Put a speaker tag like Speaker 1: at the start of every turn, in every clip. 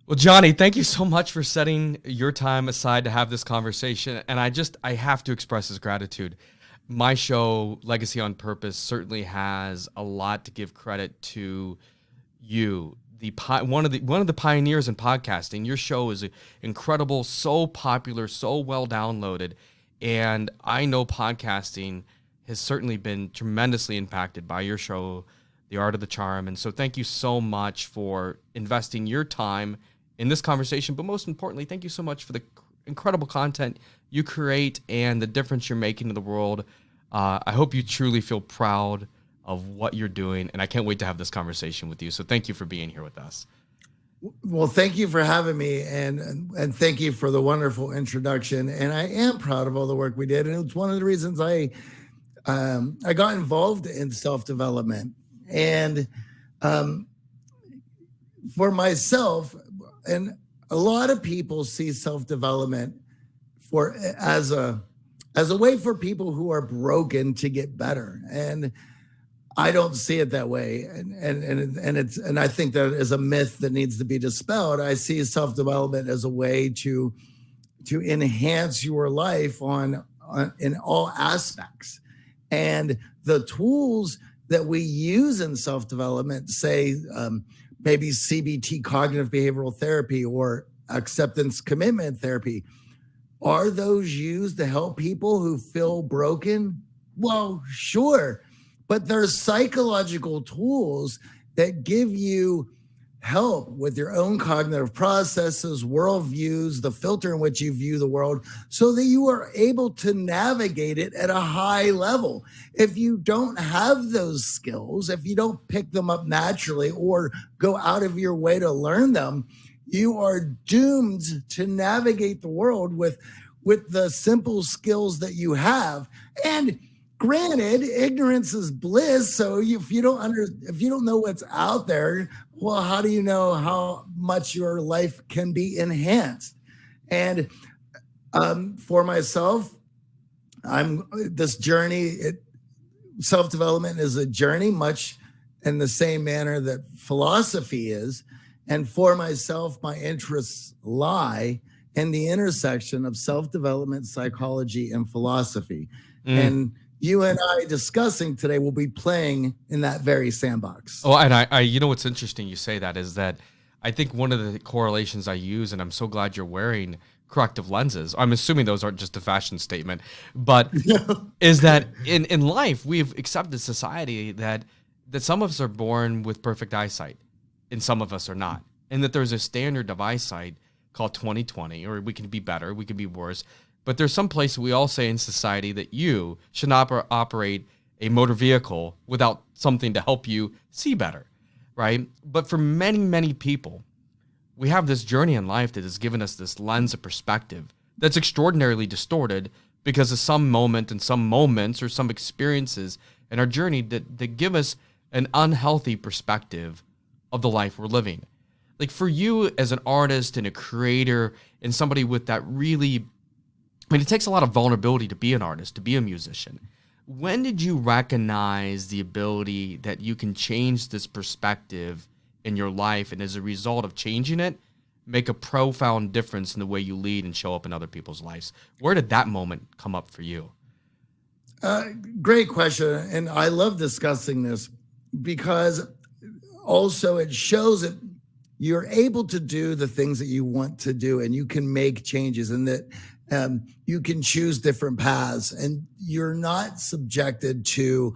Speaker 1: Well, Johnny, thank you so much for setting your time aside to have this conversation. And I have to express this gratitude. My show, Legacy on Purpose, certainly has a lot to give credit to you, one of the pioneers in podcasting. Your show is incredible, so popular, so well downloaded, and I know podcasting has certainly been tremendously impacted by your show, The Art of the Charm. And so thank you so much for investing your time in this conversation, but most importantly, thank you so much for the incredible content you create and the difference you're making to the world. I hope you truly feel proud of what you're doing, and I can't wait to have this conversation with you. So thank you for being here with us.
Speaker 2: Well, thank you for having me, and thank you for the wonderful introduction. And I am proud of all the work we did, and it's one of the reasons I got involved in self-development. And for myself, and a lot of people see self-development as a way for people who are broken to get better. And I don't see it that way, and I think that is a myth that needs to be dispelled. I see self-development as a way to enhance your life in all aspects, and the tools that we use in self-development, say maybe CBT, cognitive behavioral therapy, or acceptance commitment therapy, are those used to help people who feel broken? Well, sure. But there's psychological tools that give you help with your own cognitive processes, worldviews, the filter in which you view the world, so that you are able to navigate it at a high level. If you don't have those skills, if you don't pick them up naturally or go out of your way to learn them, you are doomed to navigate the world with the simple skills that you have. And granted, ignorance is bliss. So if you don't know what's out there, well, how do you know how much your life can be enhanced? And for myself, this journey. Self-development is a journey, much in the same manner that philosophy is. And for myself, my interests lie in the intersection of self-development, psychology, and philosophy. And you and I discussing today will be playing in that very sandbox.
Speaker 1: Oh, and I you know what's interesting you say that is that I think one of the correlations I use, and I'm so glad you're wearing corrective lenses. I'm assuming those aren't just a fashion statement, but is that in life we've accepted society that some of us are born with perfect eyesight and some of us are not. And that there's a standard of eyesight called 20/20, or we can be better, we can be worse. But there's some place we all say in society that you should not operate a motor vehicle without something to help you see better, right? But for many, many people, we have this journey in life that has given us this lens of perspective that's extraordinarily distorted because of some moment and some moments or some experiences in our journey that give us an unhealthy perspective of the life we're living. Like for you as an artist and a creator and somebody with that really, I mean, it takes a lot of vulnerability to be an artist, to be a musician. When did you recognize the ability that you can change this perspective in your life, and as a result of changing it, make a profound difference in the way you lead and show up in other people's lives? Where did that moment come up for you?
Speaker 2: Great question. And I love discussing this because also it shows that you're able to do the things that you want to do, and you can make changes, and that you can choose different paths, and you're not subjected to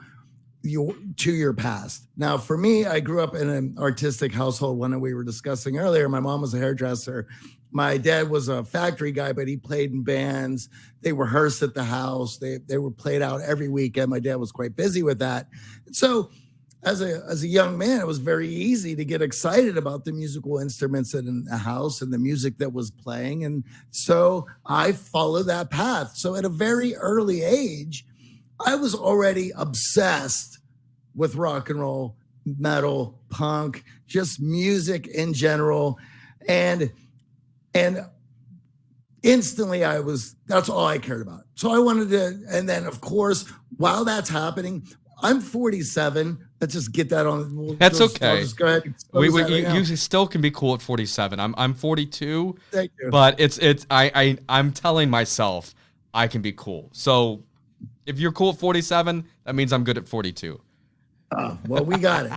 Speaker 2: your past. Now, for me, I grew up in an artistic household. One that we were discussing earlier. My mom was a hairdresser. My dad was a factory guy, but he played in bands. They rehearsed at the house. They were played out every weekend. My dad was quite busy with that. So as a young man, it was very easy to get excited about the musical instruments in the house and the music that was playing. And so I followed that path. So at a very early age, I was already obsessed with rock and roll, metal, punk, just music in general. And instantly that's all I cared about. So I wanted to, and then of course, while that's happening, I'm 47. let's just get that on.
Speaker 1: That's
Speaker 2: I'll
Speaker 1: okay.
Speaker 2: just go ahead and
Speaker 1: We,
Speaker 2: expose
Speaker 1: we
Speaker 2: that right now.
Speaker 1: you still can be cool at 47. I'm 42,
Speaker 2: Thank you.
Speaker 1: but I'm telling myself I can be cool. So if you're cool at 47, that means I'm good at 42.
Speaker 2: Oh, well, we got it.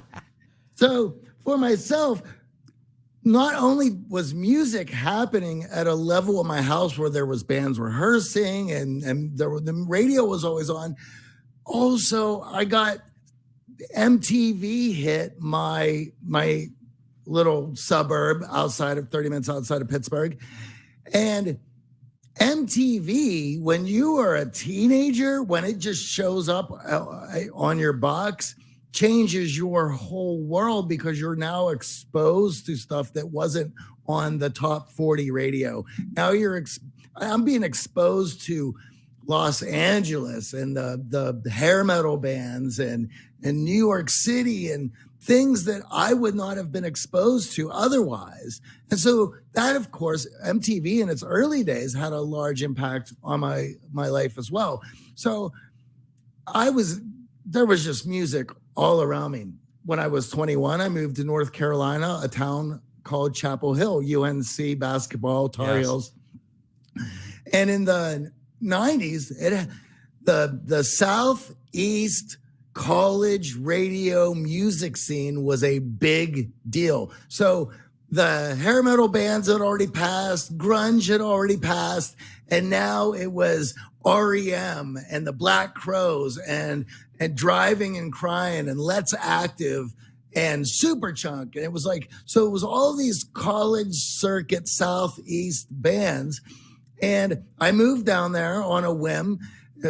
Speaker 2: So for myself, not only was music happening at a level in my house where there was bands rehearsing and the radio was always on. Also, I got MTV hit my little suburb outside of 30 minutes outside of Pittsburgh. And MTV, when you are a teenager, when it just shows up on your box, changes your whole world because you're now exposed to stuff that wasn't on the top 40 radio. Now I'm being exposed to Los Angeles and the hair metal bands and New York City and things that I would not have been exposed to otherwise. And so that, of course, MTV in its early days had a large impact on my life as well. So there was just music all around me. When I was 21, I moved to North Carolina, a town called Chapel Hill, UNC basketball, Tar Heels. And in the 90s, the Southeast college radio music scene was a big deal. So the hair metal bands had already passed, grunge had already passed, and now it was REM and the Black Crowes and Driving and Crying and Let's Active and Superchunk. And it was like, so it was all these college circuit Southeast bands. And I moved down there on a whim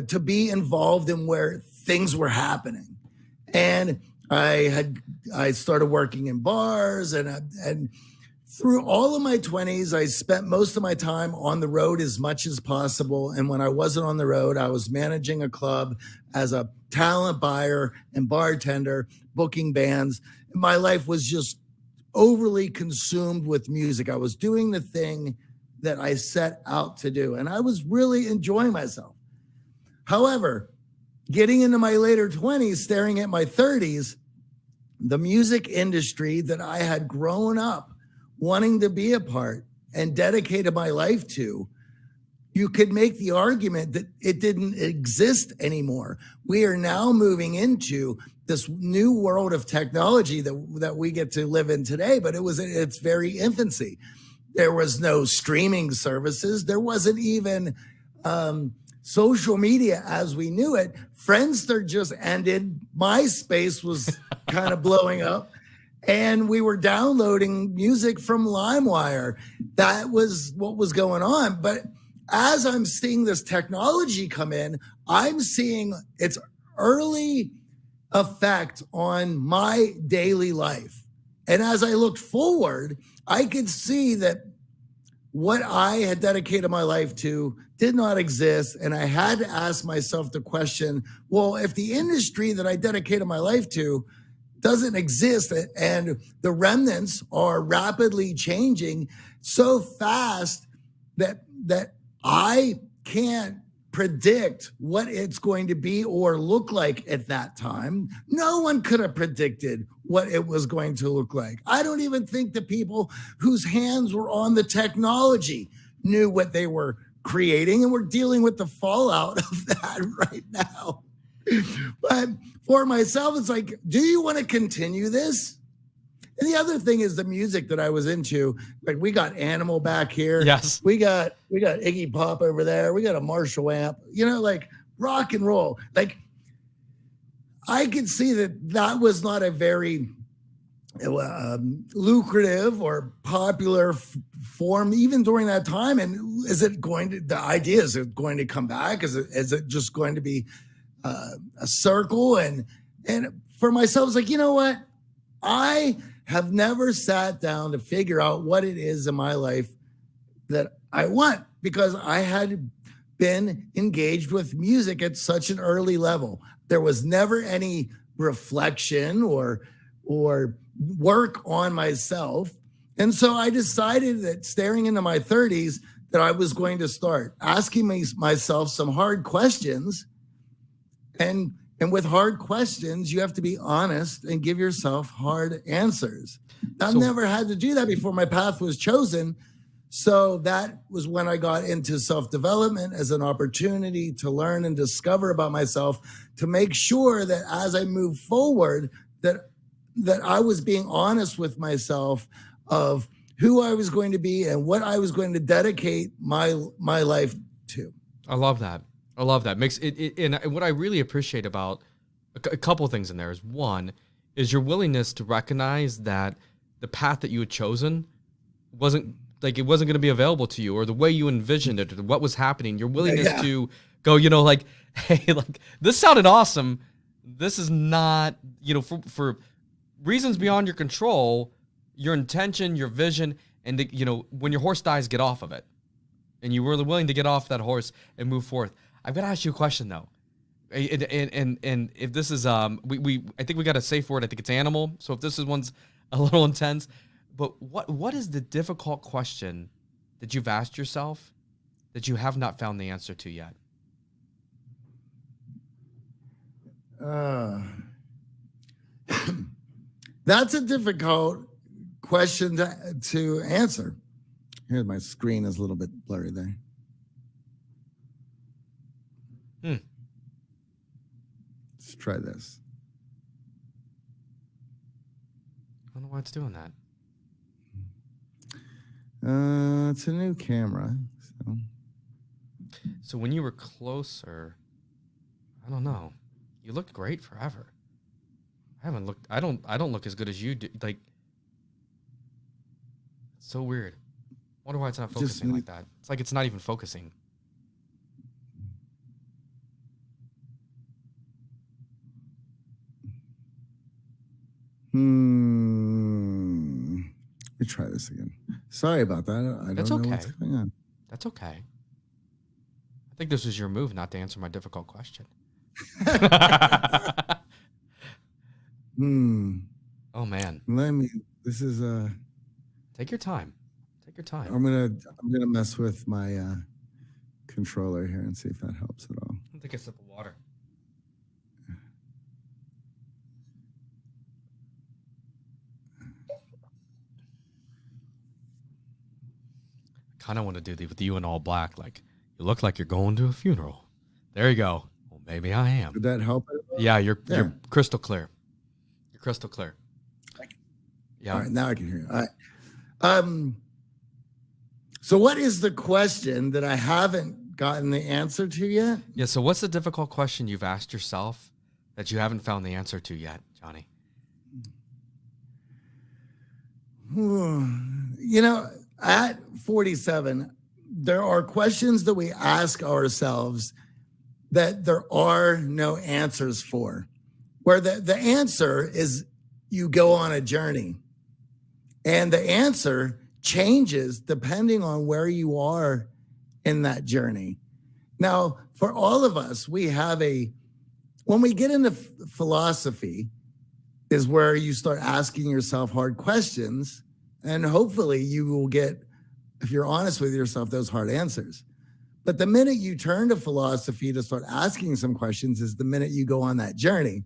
Speaker 2: to be involved in where things were happening. And I started working in bars and through all of my 20s, I spent most of my time on the road as much as possible. And when I wasn't on the road, I was managing a club as a talent buyer and bartender, booking bands. My life was just overly consumed with music. I was doing the thing that I set out to do, and I was really enjoying myself. However, getting into my later 20s, staring at my 30s, the music industry that I had grown up wanting to be a part and dedicated my life to, you could make the argument that it didn't exist anymore. We are now moving into this new world of technology that we get to live in today, but it was in its very infancy. There was no streaming services. There wasn't even social media as we knew it. Friendster just ended. MySpace was kind of blowing up. And we were downloading music from LimeWire. That was what was going on. But as I'm seeing this technology come in, I'm seeing its early effect on my daily life. And as I looked forward, I could see that what I had dedicated my life to did not exist. And I had to ask myself the question, well, if the industry that I dedicated my life to doesn't exist and the remnants are rapidly changing so fast that I can't predict what it's going to be or look like at that time. No one could have predicted what it was going to look like. I don't even think the people whose hands were on the technology knew what they were creating, and we're dealing with the fallout of that right now. But for myself, it's like, do you want to continue this? And the other thing is the music that I was into. Like, we got Animal back here.
Speaker 1: Yes.
Speaker 2: We got Iggy Pop over there. We got a Marshall amp, like rock and roll. Like, I could see that was not a very lucrative or popular form even during that time. And is it going to come back? Is it just going to be a circle? And for myself, it's like, you know what? I have never sat down to figure out what it is in my life that I want, because I had been engaged with music at such an early level. There was never any reflection or work on myself. And so I decided that staring into my 30s that I was going to start asking myself some hard questions and And with hard questions, you have to be honest and give yourself hard answers. I've never had to do that before my path was chosen. So that was when I got into self-development as an opportunity to learn and discover about myself, to make sure that as I move forward, that I was being honest with myself of who I was going to be and what I was going to dedicate my life to.
Speaker 1: I love that. I love that. Makes it and what I really appreciate about a couple of things in there is, one is your willingness to recognize that the path that you had chosen wasn't going to be available to you, or the way you envisioned it, or what was happening. Your willingness to go, like, hey, like, this sounded awesome. This is not, for reasons beyond your control, your intention, your vision, and when your horse dies, get off of it. And you were willing to get off that horse and move forth. I've got to ask you a question though. And if this is I think we got a safe word. I think it's animal. So if this is one's a little intense, but what is the difficult question that you've asked yourself that you have not found the answer to yet?
Speaker 2: That's a difficult question to answer. Here, my screen is a little bit blurry there. Let's try this.
Speaker 1: I don't know why it's doing that.
Speaker 2: It's a new camera.
Speaker 1: So when you were closer, I don't know. You looked great forever. I haven't looked. I don't look as good as you do. Like, it's so weird. I wonder why it's not focusing like that. It's like it's not even focusing.
Speaker 2: Let me try this again. Sorry about that. I don't know what's going on.
Speaker 1: That's okay. I think this was your move not to answer my difficult question. Oh man.
Speaker 2: This is
Speaker 1: Take your time. Take your time.
Speaker 2: I'm gonna mess with my controller here and see if that helps at all.
Speaker 1: I'll take a sip of water. I kind of want to do the with you in all black. Like, you look like you're going to a funeral. There you go. Well, maybe I am.
Speaker 2: Did that help?
Speaker 1: Yeah, you're crystal clear. You're crystal clear. Yeah.
Speaker 2: All right, now I can hear you. All right. So what is the question that I haven't gotten the answer to yet?
Speaker 1: Yeah, so what's the difficult question you've asked yourself that you haven't found the answer to yet, Johnny?
Speaker 2: At 47, there are questions that we ask ourselves that there are no answers for, where the answer is you go on a journey. And the answer changes depending on where you are in that journey. Now, for all of us, we have when we get into philosophy is where you start asking yourself hard questions, and hopefully you will get, if you're honest with yourself, those hard answers. But the minute you turn to philosophy to start asking some questions is the minute you go on that journey.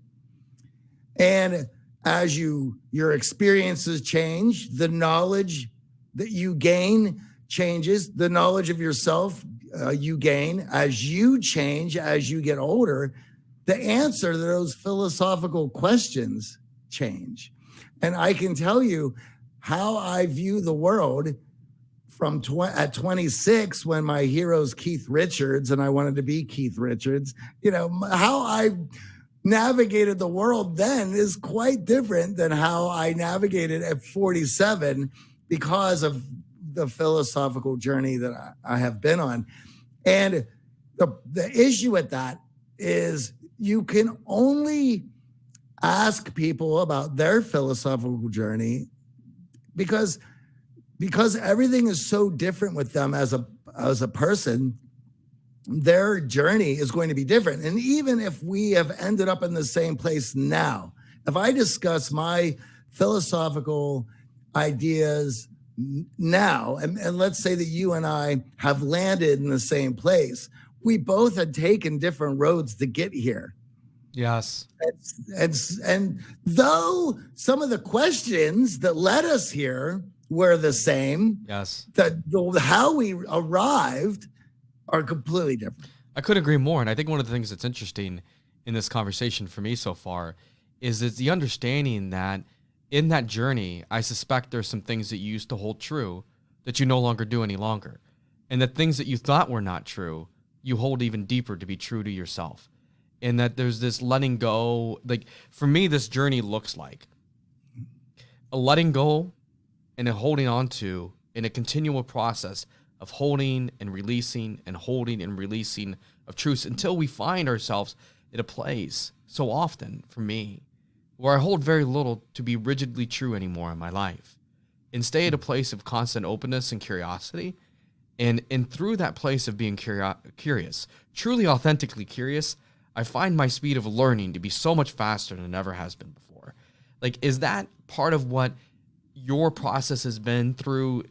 Speaker 2: And as your experiences change, the knowledge that you gain changes, the knowledge of yourself you gain as you change, as you get older, the answer to those philosophical questions change. And I can tell you how I view the world from at 26, when my hero's Keith Richards and I wanted to be Keith Richards, how I navigated the world then is quite different than how I navigated at 47 because of the philosophical journey that I have been on. And the issue with that is you can only ask people about their philosophical journey because everything is so different with them as a person. Their journey is going to be different. And even if we have ended up in the same place now, if I discuss my philosophical ideas now, and let's say that you and I have landed in the same place, we both had taken different roads to get here.
Speaker 1: Yes.
Speaker 2: And though some of the questions that led us here were the same,
Speaker 1: Yes.
Speaker 2: how we arrived are completely different.
Speaker 1: I couldn't agree more. And I think one of the things that's interesting in this conversation for me so far is it's the understanding that in that journey, I suspect there's some things that you used to hold true that you no longer do any longer. And the things that you thought were not true, you hold even deeper to be true to yourself. And that there's this letting go. Like for me, this journey looks like a letting go and a holding on to in a continual process of holding and releasing and holding and releasing of truths until we find ourselves in a place so often for me where I hold very little to be rigidly true anymore in my life and stay at a place of constant openness and curiosity. And through that place of being curious, truly authentically curious, I find my speed of learning to be so much faster than it ever has been before. Like, is that part of what your process has been through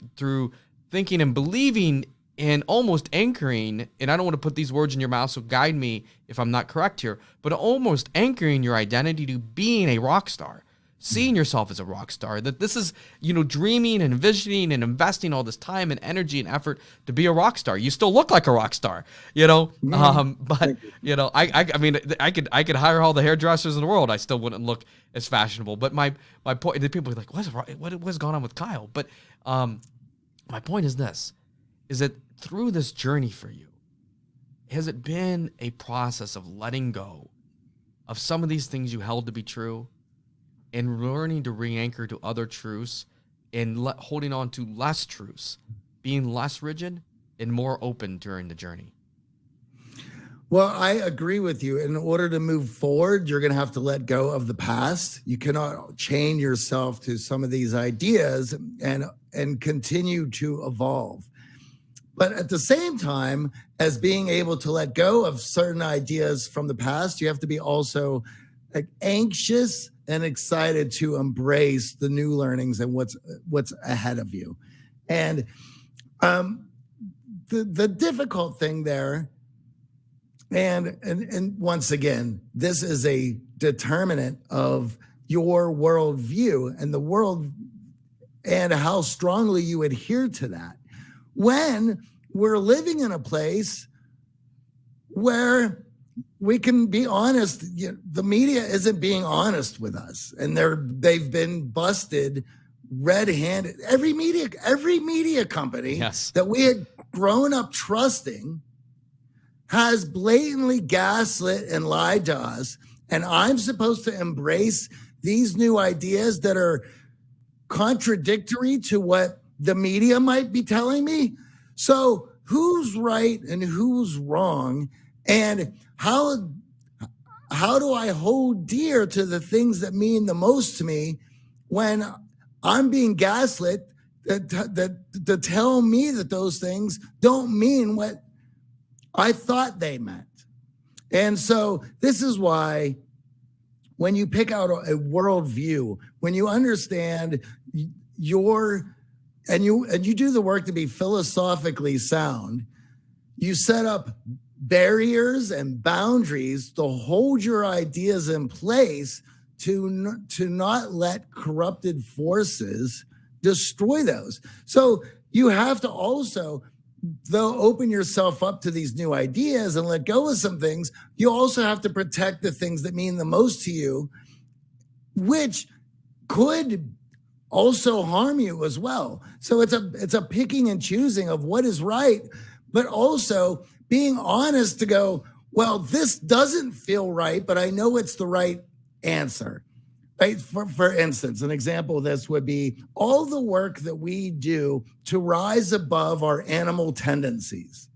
Speaker 1: thinking and believing and almost anchoring, and I don't want to put these words in your mouth, so guide me if I'm not correct here, but almost anchoring your identity to being a rock star, seeing yourself as a rock star, that this is, dreaming and envisioning and investing all this time and energy and effort to be a rock star. You still look like a rock star, but I mean, I could hire all the hairdressers in the world. I still wouldn't look as fashionable. But my point, the people are like, what's going on with Kyle? But my point is this, is that through this journey for you, has it been a process of letting go of some of these things you held to be true and learning to re-anchor to other truths and holding on to less truths, being less rigid and more open during the journey?
Speaker 2: Well, I agree with you. In order to move forward, you're going to have to let go of the past. You cannot chain yourself to some of these ideas and continue to evolve. But at the same time, as being able to let go of certain ideas from the past, you have to be also anxious and excited to embrace the new learnings and what's ahead of you. And the difficult thing there, and once again, this is a determinant of your worldview and the world and how strongly you adhere to that. When we're living in a place where we can be honest, the media isn't being honest with us, and they've been busted red-handed. Every media company that we had grown up trusting has blatantly gaslit and lied to us, and I'm supposed to embrace these new ideas that are contradictory to what the media might be telling me. So who's right and who's wrong? And how do I hold dear to the things that mean the most to me when I'm being gaslit that tell me that those things don't mean what I thought they meant? And so this is why when you pick out a worldview, when you understand and you do the work to be philosophically sound, you set up barriers and boundaries to hold your ideas in place to not let corrupted forces destroy those. So you have to also, though, open yourself up to these new ideas and let go of some things. You also have to protect the things that mean the most to you, which could also harm you as well. So it's a picking and choosing of what is right, but also being honest to go, well, this doesn't feel right, but I know it's the right answer. Right? For instance, an example of this would be all the work that we do to rise above our animal tendencies.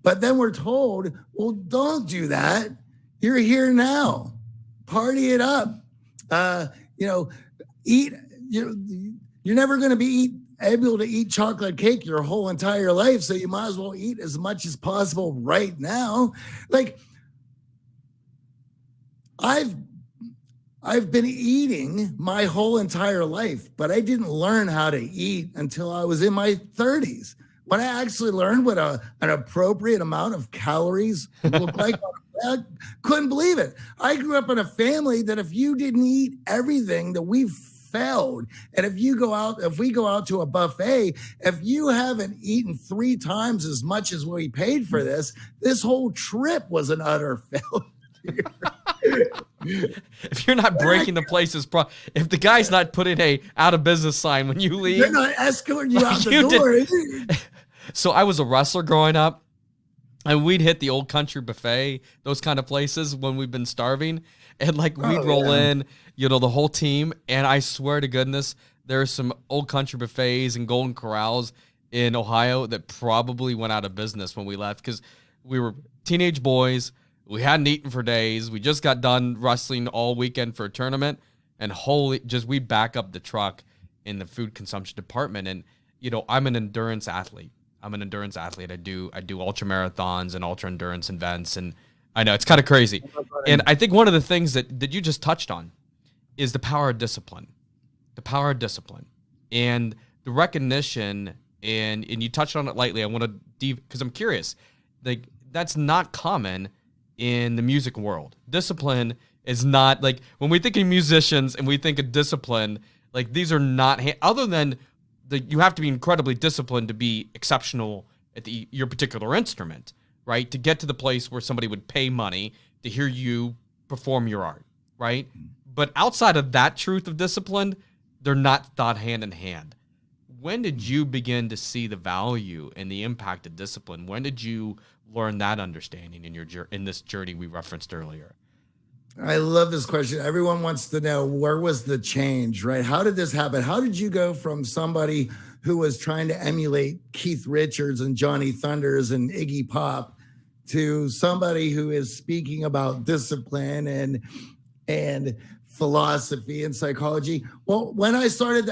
Speaker 2: But then we're told, well, don't do that. You're here now. Party it up. Eat. You're never going to be able to eat chocolate cake your whole entire life, so you might as well eat as much as possible right now. Like, I've been eating my whole entire life, but I didn't learn how to eat until I was in my 30s. When I actually learned what an appropriate amount of calories look like on a I couldn't believe it. I grew up in a family that if you didn't eat everything, that we failed. And if we go out to a buffet, if you haven't eaten 3 times as much as we paid for this whole trip was an utter failure.
Speaker 1: If you're not breaking the place's if the guy's not putting a out of business sign when you leave,
Speaker 2: they're not escorting you out the door.
Speaker 1: So I was a wrestler growing up, and we'd hit the old country buffet, those kind of places when we've been starving, and like we'd roll in, the whole team. And I swear to goodness, there's some old country buffets and Golden Corrals in Ohio that probably went out of business when we left because we were teenage boys. We hadn't eaten for days. We just got done wrestling all weekend for a tournament, and we back up the truck in the food consumption department. And I'm an endurance athlete. I do ultra marathons and ultra endurance events, and I know it's kind of crazy. And I think one of the things that you just touched on is the power of discipline. The power of discipline and the recognition, and you touched on it lightly. I want to because I'm curious. Like that's not common in the music world. Discipline is not like when we think of musicians and we think of discipline, like these are not other than you have to be incredibly disciplined to be exceptional at your particular instrument, right? To get to the place where somebody would pay money to hear you perform your art, right? But outside of that truth of discipline, they're not thought hand in hand. When did you begin to see the value and the impact of discipline? When did you learn that understanding in this journey we referenced earlier?
Speaker 2: I love this question. Everyone wants to know, where was the change, right? How did this happen? How did you go from somebody who was trying to emulate Keith Richards and Johnny Thunders and Iggy Pop to somebody who is speaking about discipline and philosophy and psychology? Well, when I started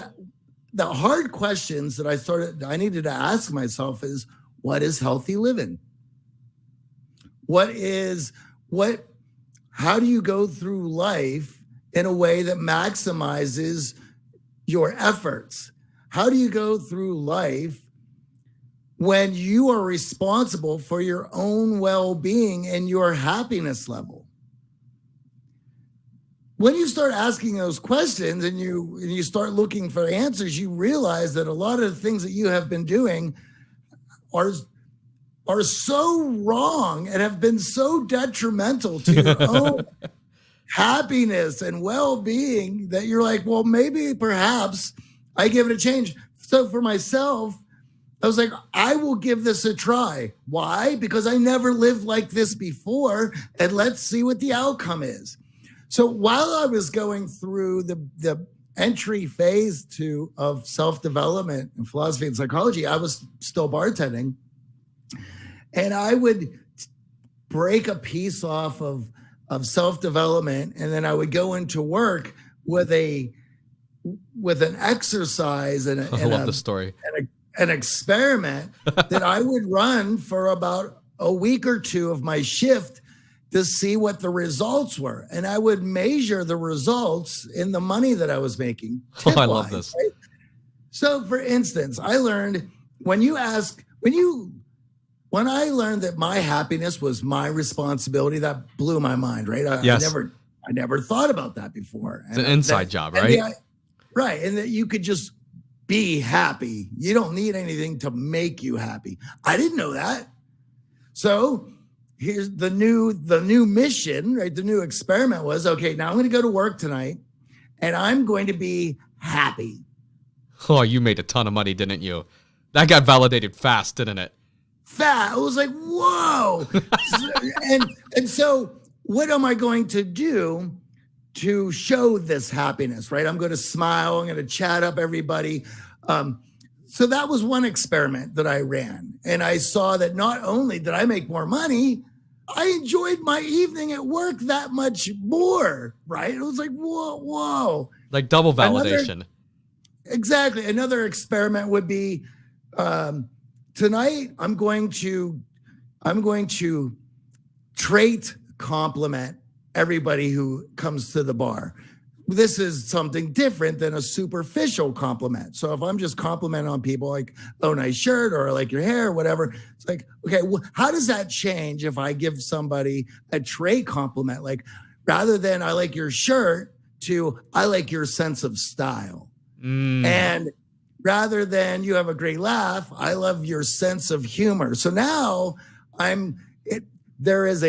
Speaker 2: the hard questions that I needed to ask myself is, what is healthy living? How do you go through life in a way that maximizes your efforts? How do you go through life when you are responsible for your own well-being and your happiness level? When you start asking those questions and you start looking for answers, you realize that a lot of the things that you have been doing are so wrong and have been so detrimental to your own happiness and well-being that you're like, well, maybe perhaps I give it a change. So for myself, I was like, I will give this a try. Why? Because I never lived like this before, and let's see what the outcome is. So while I was going through the entry phase of self-development and philosophy and psychology, I was still bartending. And I would break a piece off of self-development, and then I would go into work with an exercise and
Speaker 1: I love the story.
Speaker 2: An experiment that I would run for about a week or two of my shift to see what the results were. And I would measure the results in the money that I was making.
Speaker 1: I love this.
Speaker 2: Right? So for instance, I learned when I learned that my happiness was my responsibility, that blew my mind, right?
Speaker 1: Yes.
Speaker 2: I never thought about that before.
Speaker 1: It's an inside job, right?
Speaker 2: Right. And that you could just be happy. You don't need anything to make you happy. I didn't know that. So here's the new mission, right? The new experiment was, okay, now I'm going to go to work tonight and I'm going to be happy.
Speaker 1: Oh, you made a ton of money, didn't you? That got validated fast, didn't it?
Speaker 2: I was like, whoa. and so what am I going to do to show this happiness, right? I'm going to smile. I'm going to chat up everybody. So that was one experiment that I ran. And I saw that not only did I make more money, I enjoyed my evening at work that much more, right? It was like, whoa.
Speaker 1: Like double validation.
Speaker 2: Exactly. Another experiment would be, tonight, I'm going to trait compliment everybody who comes to the bar. this is something different than a superficial compliment. So if I'm just complimenting on people like, oh, nice shirt, or I like your hair, or whatever, it's like, okay, well, how does that change if I give somebody a trait compliment? Like, rather than I like your shirt to I like your sense of style. And rather than you have a great laugh, I love your sense of humor. So now there is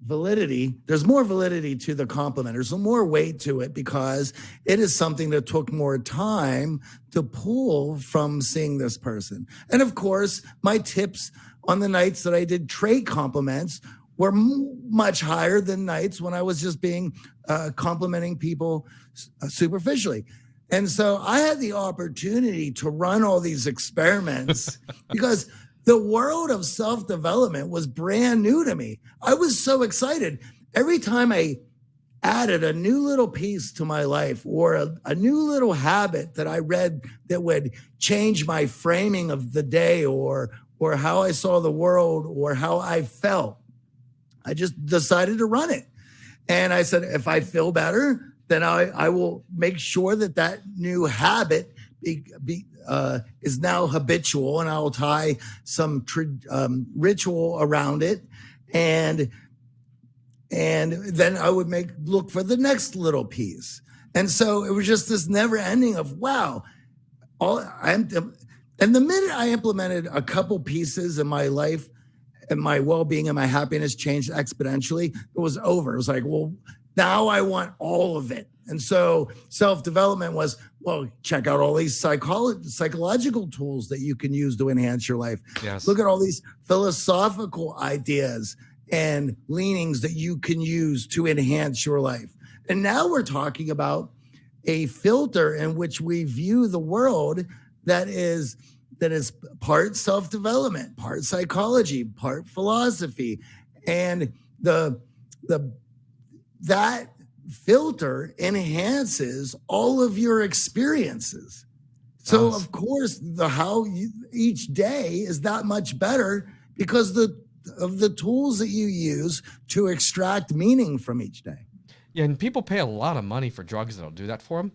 Speaker 2: validity. There's more validity to the compliment. There's more weight to it because it is something that took more time to pull from seeing this person. And of course, my tips on the nights that I did trait compliments were much higher than nights when I was just being complimenting people superficially. And so I had the opportunity to run all these experiments because the world of self-development was brand new to me. I was so excited. Every time I added a new little piece to my life or a new little habit that I read that would change my framing of the day or how I saw the world or how I felt, I just decided to run it. And I said, if I feel better, then I will make sure that new habit is now habitual, and I'll tie some ritual around it, and then I would look for the next little piece. And so it was just this never ending of wow. And the minute I implemented a couple pieces in my life, and my well-being and my happiness changed exponentially, it was over. It was like, well, now I want all of it. And so self-development was, well, check out all these psychological tools that you can use to enhance your life.
Speaker 1: Yes.
Speaker 2: Look at all these philosophical ideas and leanings that you can use to enhance your life. And now we're talking about a filter in which we view the world that is part self-development, part psychology, part philosophy. And that filter enhances all of your experiences. So of course, each day is that much better because of the tools that you use to extract meaning from each day.
Speaker 1: Yeah, and people pay a lot of money for drugs that'll do that for them,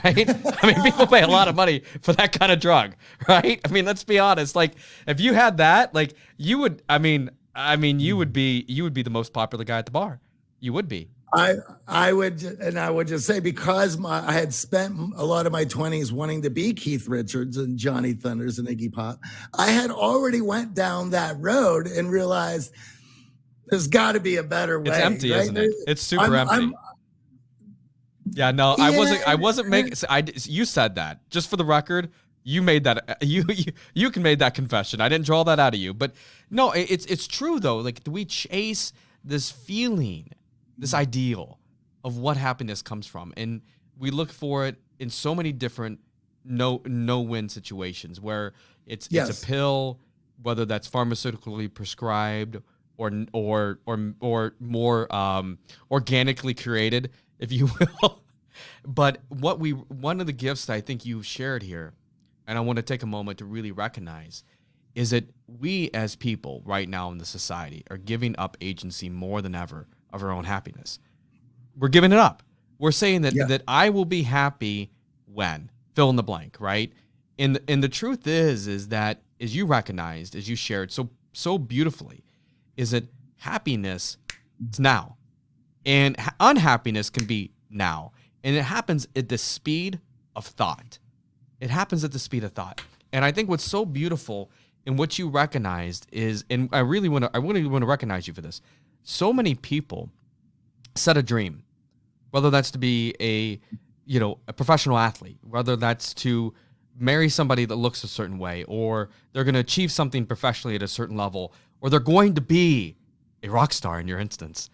Speaker 1: right? I mean, people pay a lot of money for that kind of drug, right? I mean, let's be honest. Like, if you had that, like, you would. I mean, you would be the most popular guy at the bar. You would be.
Speaker 2: I would just say, because I had spent a lot of my 20s wanting to be Keith Richards and Johnny Thunders and Iggy Pop, I had already went down that road and realized there's got to be a better way.
Speaker 1: It's empty,
Speaker 2: right?
Speaker 1: isn't it? It's super empty. Yeah, no, I wasn't making. You said that just for the record. You made that. You can make that confession. I didn't draw that out of you, but no, it's true though. Like, we chase this feeling, this ideal of what happiness comes from, and we look for it in so many different no-win situations where it's a pill, whether that's pharmaceutically prescribed or more organically created, if you will. But one of the gifts that I think you shared here, and I want to take a moment to really recognize, is that we as people right now in the society are giving up agency more than ever of our own happiness. We're giving it up. We're saying that I will be happy when fill in the blank, right? And the truth is that, as you recognized, as you shared so beautifully, is that happiness is now, and unhappiness can be now, and it happens at the speed of thought. It happens at the speed of thought. And I think what's so beautiful in what you recognized is, and I really want to recognize you for this. So many people set a dream, whether that's to be a professional athlete, whether that's to marry somebody that looks a certain way, or they're going to achieve something professionally at a certain level, or they're going to be a rock star in your instance.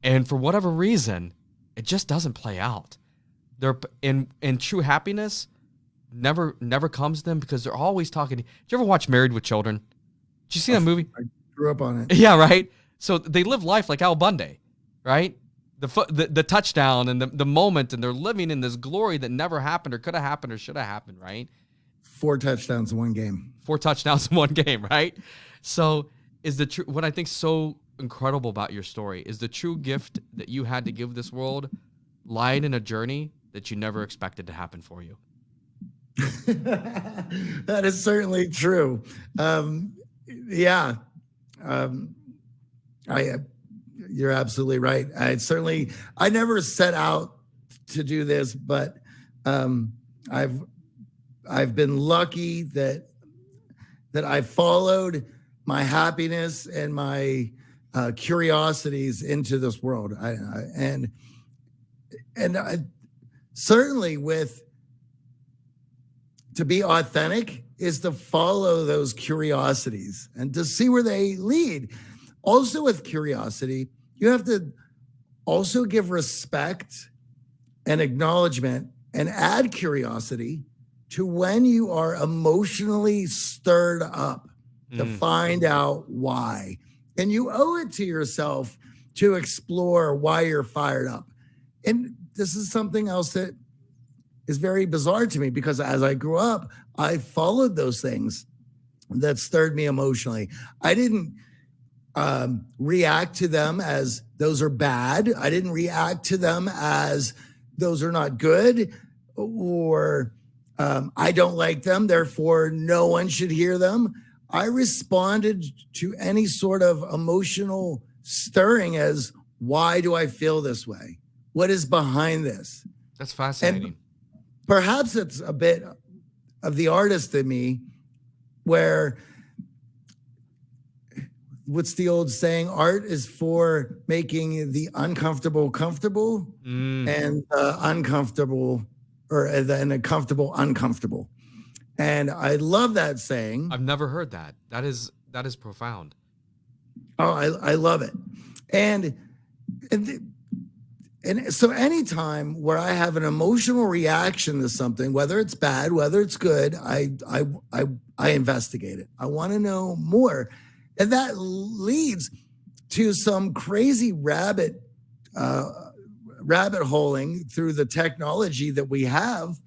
Speaker 1: And for whatever reason, it just doesn't play out. They're in true happiness never comes to them because they're always talking. Did you ever watch Married with Children? Did you see that movie?
Speaker 2: I grew up on it.
Speaker 1: Yeah, right. So they live life like Al Bundy, right? The touchdown and the moment, and they're living in this glory that never happened or could have happened or should have happened, right?
Speaker 2: 4 touchdowns in one game.
Speaker 1: 4 touchdowns in one game, right? So is what I think so incredible about your story is the true gift that you had to give this world lied in a journey that you never expected to happen for you.
Speaker 2: That is certainly true. Yeah. Um, I, you're absolutely right. I never set out to do this, but um, I've, I've been lucky that I followed my happiness and my curiosities into this world. And I, certainly with to be authentic is to follow those curiosities and to see where they lead. Also, with curiosity, you have to also give respect and acknowledgement and add curiosity to when you are emotionally stirred up to find out why. And you owe it to yourself to explore why you're fired up. And this is something else that is very bizarre to me because as I grew up, I followed those things that stirred me emotionally. I didn't react to them as those are bad. I didn't react to them as those are not good or I don't like them, therefore no one should hear them. I responded to any sort of emotional stirring as, why do I feel this way? What is behind this?
Speaker 1: That's fascinating.
Speaker 2: And perhaps it's a bit of the artist in me where, what's the old saying? Art is for making the uncomfortable comfortable and uncomfortable and the comfortable uncomfortable. And I love that saying.
Speaker 1: I've never heard that. That is profound.
Speaker 2: Oh, I love it. And so anytime where I have an emotional reaction to something, whether it's bad, whether it's good, I investigate it. I want to know more. And that leads to some crazy rabbit holing through the technology that we have,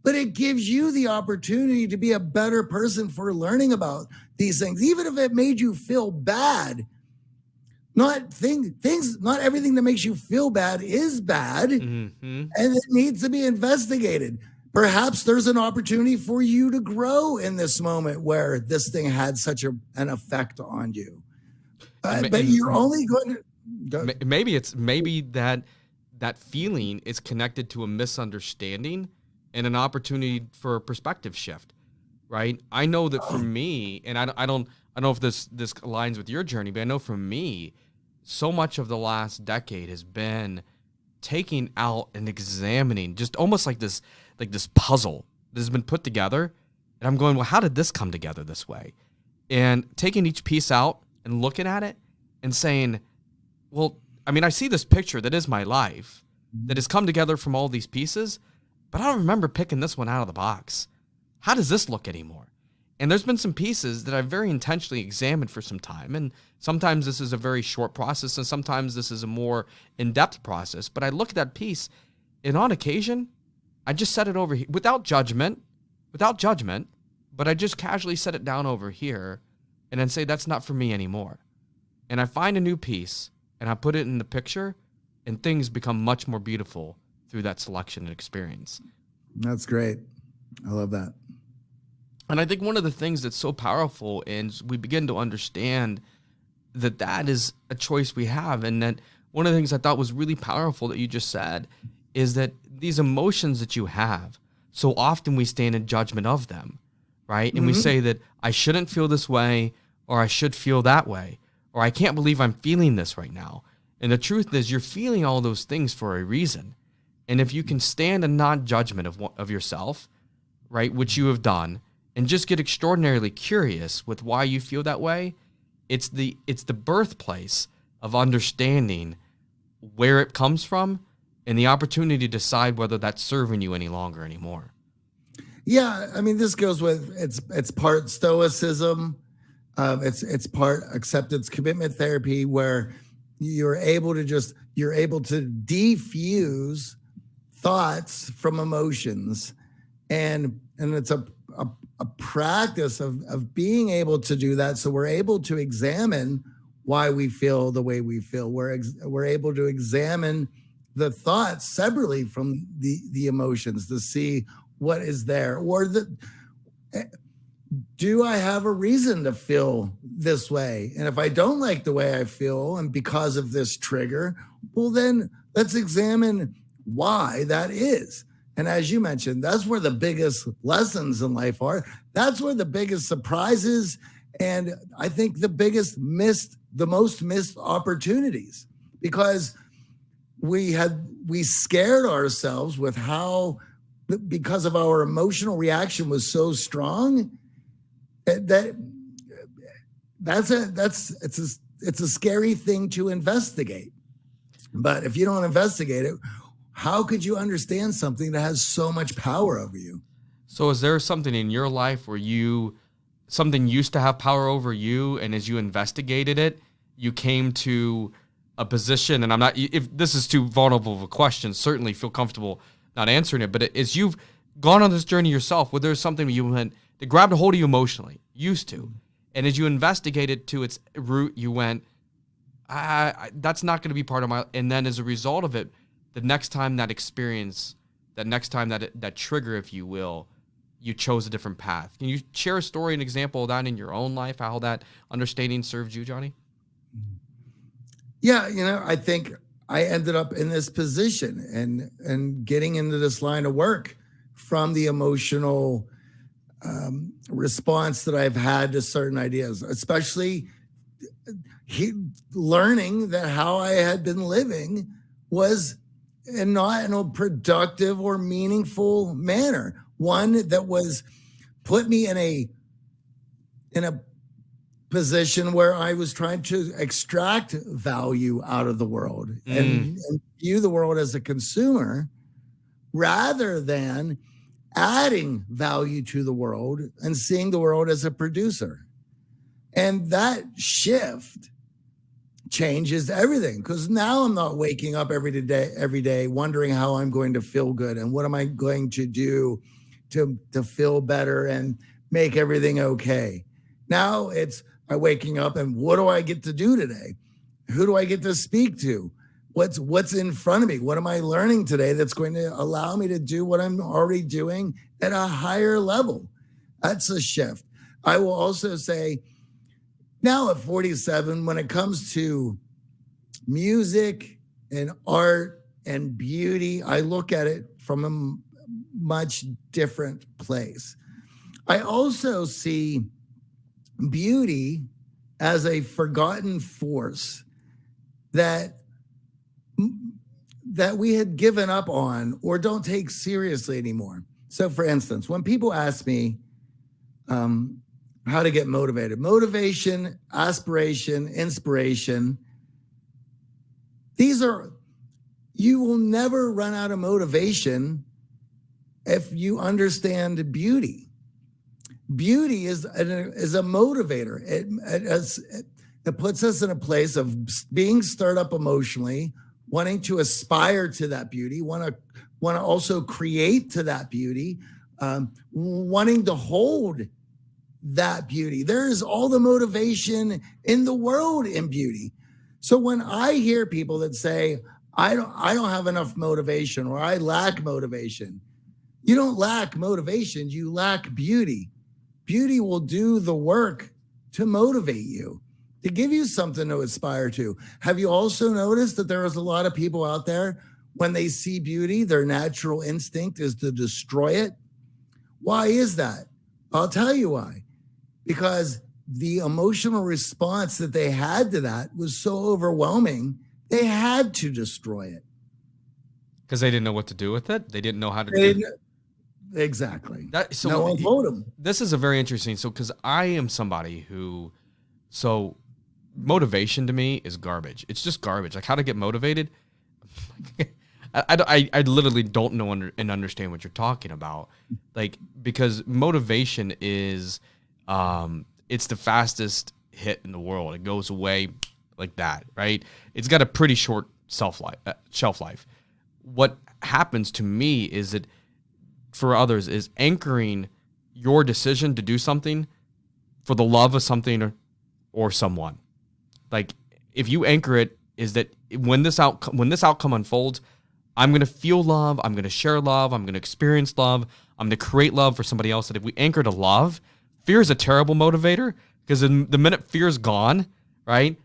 Speaker 2: but it gives you the opportunity to be a better person for learning about these things, even if it made you feel bad. Not everything that makes you feel bad is bad, and it needs to be investigated. Perhaps there's an opportunity for you to grow in this moment where this thing had such an effect on you. But you're only going to
Speaker 1: maybe that feeling is connected to a misunderstanding and an opportunity for a perspective shift, right? I know that for me, and I don't know if this aligns with your journey, but I know for me, so much of the last decade has been taking out and examining, just almost like this puzzle that has been put together. And I'm going, well, how did this come together this way? And taking each piece out and looking at it and saying, well, I mean, I see this picture that is my life that has come together from all these pieces, but I don't remember picking this one out of the box. How does this look anymore? And there's been some pieces that I've very intentionally examined for some time. And sometimes this is a very short process, and sometimes this is a more in-depth process. But I look at that piece, and on occasion, I just set it over here without judgment, but I just casually set it down over here and then say, that's not for me anymore. And I find a new piece, and I put it in the picture, and things become much more beautiful through that selection and experience.
Speaker 2: That's great. I love that.
Speaker 1: And I think one of the things that's so powerful is we begin to understand that is a choice we have. And that one of the things I thought was really powerful that you just said is that these emotions that you have, so often we stand in judgment of them, right? And we say that I shouldn't feel this way, or I should feel that way, or I can't believe I'm feeling this right now. And the truth is you're feeling all those things for a reason. And if you can stand in non-judgment of yourself, right, which you have done, and just get extraordinarily curious with why you feel that way, it's the birthplace of understanding where it comes from and the opportunity to decide whether that's serving you any longer anymore.
Speaker 2: Yeah, I mean, this goes with it's part stoicism, it's part acceptance commitment therapy, where you're able to defuse thoughts from emotions, and it's a practice of being able to do that. So we're able to examine why we feel the way we feel. We're able to examine the thoughts separately from the emotions to see what is there, or do I have a reason to feel this way? And if I don't like the way I feel, and because of this trigger, well, then let's examine why that is. And as you mentioned, that's where the biggest lessons in life are. That's where the biggest surprises, and I think the most missed opportunities, because we scared ourselves with how, because of our emotional reaction was so strong, it's a scary thing to investigate. But if you don't investigate it, how could you understand something that has so much power over you?
Speaker 1: So is there something in your life where something used to have power over you, and as you investigated it, you came to a position, and if this is too vulnerable of a question, certainly feel comfortable not answering it, but as you've gone on this journey yourself, where there's something you went that grabbed a hold of you emotionally, used to, and as you investigated to its root, you went, that's not going to be part of my, and then as a result of it, the next time that experience, that trigger, if you will, you chose a different path. Can you share a story, an example of that in your own life, how that understanding served you, Johnny?
Speaker 2: Yeah, I think I ended up in this position and getting into this line of work from the emotional response that I've had to certain ideas, especially learning that how I had been living was not in a productive or meaningful manner. One that put me in a position where I was trying to extract value out of the world and view the world as a consumer rather than adding value to the world and seeing the world as a producer. And that shift changes everything, because now I'm not waking up every day wondering how I'm going to feel good and what am I going to do to feel better and make everything okay. Now it's waking up and what do I get to do today? Who do I get to speak to? What's in front of me? What am I learning today that's going to allow me to do what I'm already doing at a higher level? That's a shift. I will also say now at 47, when it comes to music and art and beauty, I look at it from a much different place. I also see beauty as a forgotten force that we had given up on or don't take seriously anymore. So for instance, when people ask me how to get motivated, motivation, aspiration, inspiration, you will never run out of motivation if you understand beauty. Beauty is a motivator. It puts us in a place of being stirred up emotionally, wanting to aspire to that beauty, want to also create to that beauty, wanting to hold that beauty. There's all the motivation in the world in beauty. So when I hear people that say, I don't have enough motivation or I lack motivation, you don't lack motivation, you lack beauty. Beauty will do the work to motivate you, to give you something to aspire to. Have you also noticed that there is a lot of people out there, when they see beauty, their natural instinct is to destroy it? Why is that? I'll tell you why. Because the emotional response that they had to that was so overwhelming, they had to destroy it.
Speaker 1: Because they didn't know what to do with it? They didn't know how to do it?
Speaker 2: Exactly.
Speaker 1: No one told them. This is a very interesting. So, because I am somebody who, motivation to me is garbage. It's just garbage. Like how to get motivated. I literally don't know and understand what you're talking about. Like, because motivation is, it's the fastest hit in the world. It goes away like that, right? It's got a pretty short shelf life. What happens to me is that for others is anchoring your decision to do something for the love of something or someone. Like if you anchor it, is that when this outcome unfolds, I'm going to feel love, I'm going to share love, I'm going to experience love, I'm going to create love for somebody else. That if we anchor to love, fear is a terrible motivator, because the minute fear's gone, right?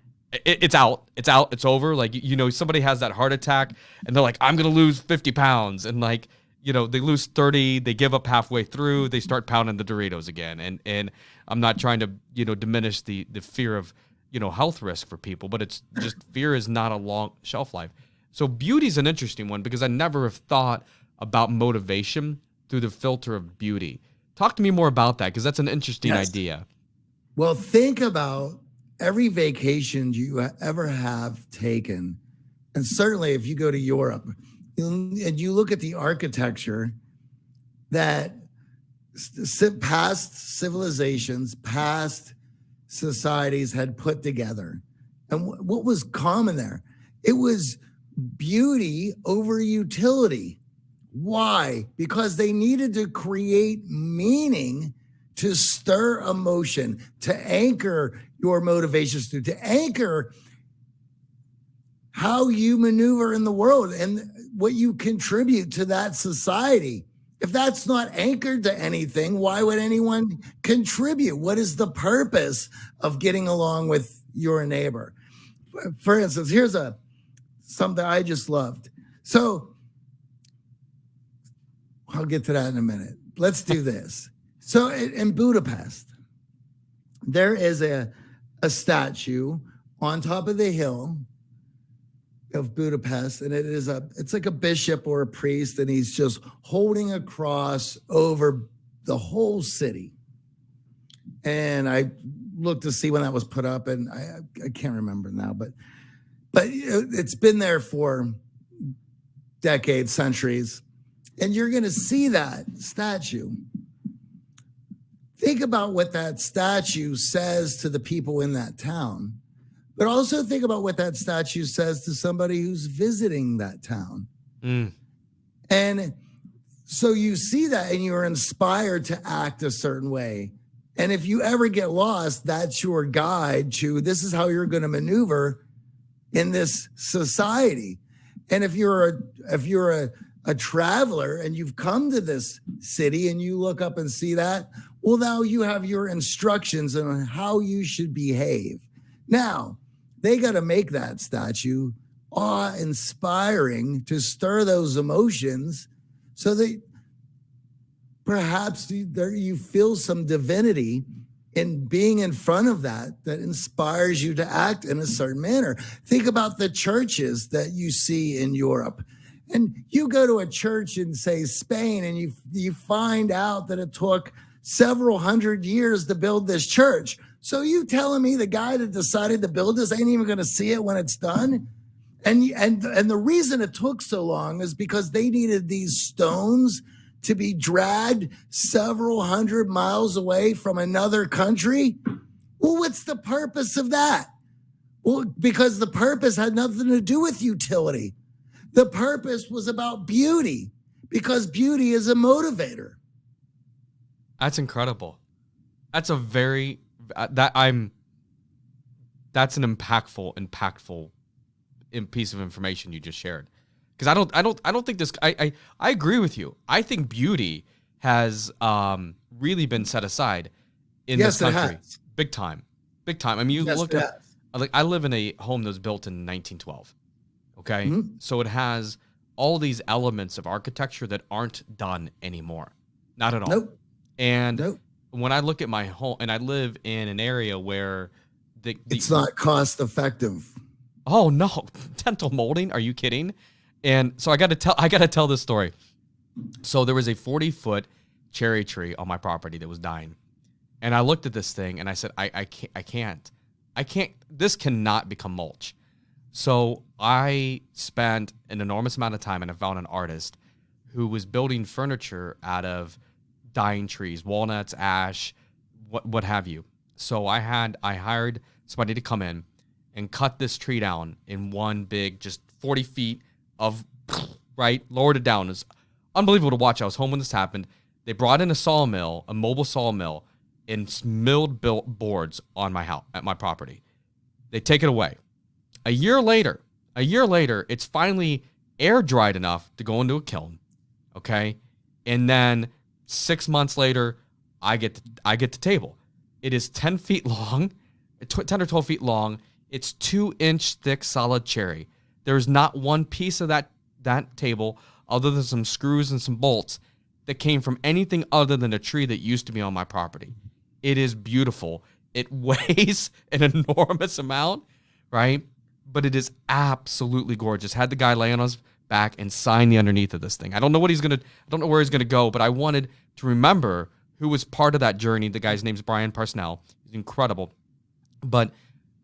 Speaker 1: It's out, it's over. Like, somebody has that heart attack and they're like, I'm going to lose 50 pounds. And like, they lose 30, they give up halfway through, they start pounding the Doritos again. And I'm not trying to, diminish the fear of, health risk for people, but it's just fear is not a long shelf life. So beauty is an interesting one, because I never have thought about motivation through the filter of beauty. Talk to me more about that, because that's an interesting idea.
Speaker 2: Well, think about every vacation you ever have taken. And certainly if you go to Europe and you look at the architecture that past civilizations, past societies had put together. And what was common there? It was beauty over utility. Why? Because they needed to create meaning, to stir emotion, to anchor your motivations, to anchor how you maneuver in the world and what you contribute to that society. If that's not anchored to anything, why would anyone contribute? What is the purpose of getting along with your neighbor? For instance, here's something I just loved. So I'll get to that in a minute. Let's do this. So in Budapest, there is a statue on top of the hill of Budapest, and it's like a bishop or a priest, and he's just holding a cross over the whole city. And I looked to see when that was put up, and I can't remember now, but it's been there for decades, centuries, and you're going to see that statue. Think about what that statue says to the people in that town. But also think about what that statue says to somebody who's visiting that town. And so you see that and you're inspired to act a certain way. And if you ever get lost, that's your guide to this is how you're going to maneuver in this society. And if you're a traveler and you've come to this city and you look up and see that, well, now you have your instructions on how you should behave. Now, they got to make that statue awe-inspiring to stir those emotions so that perhaps you feel some divinity in being in front of that inspires you to act in a certain manner. Think about the churches that you see in Europe. And you go to a church in, say, Spain, and you find out that it took several hundred years to build this church. So you telling me the guy that decided to build this ain't even going to see it when it's done? And the reason it took so long is because they needed these stones to be dragged several hundred miles away from another country. Well, what's the purpose of that? Well, because the purpose had nothing to do with utility. The purpose was about beauty, because beauty is a motivator.
Speaker 1: That's incredible. That's that's an impactful piece of information you just shared. Because I don't think this. I agree with you. I think beauty has really been set aside in this country. It has. Big time. I mean, you look at, like, I live in a home that was built in 1912. Okay, so it has all these elements of architecture that aren't done anymore. Not at all.
Speaker 2: Nope.
Speaker 1: And when I look at my home, and I live in an area where
Speaker 2: it's not cost effective.
Speaker 1: Oh no, dental molding? Are you kidding? And so I got to tell this story. So there was a 40-foot cherry tree on my property that was dying, and I looked at this thing and I said, I can't. This cannot become mulch. So I spent an enormous amount of time, and I found an artist who was building furniture out of dying trees, walnuts, ash, what have you. So I hired somebody to come in and cut this tree down in one big, just 40 feet of, right, lowered it down. It was unbelievable to watch. I was home when this happened. They brought in a mobile sawmill, and milled built boards on my house, at my property. They take it away. A year later, it's finally air dried enough to go into a kiln. Okay. And then 6 months later, I get the table. It is 10 feet long, 10 or 12 feet long. It's 2-inch thick solid cherry. There's not one piece of that table, other than some screws and some bolts, that came from anything other than a tree that used to be on my property. It is beautiful. It weighs an enormous amount, right? But it is absolutely gorgeous. Had the guy lay on his back and sign the underneath of this thing. I don't know where he's gonna go, but I wanted to remember who was part of that journey. The guy's name's Brian Parsnell. He's incredible. But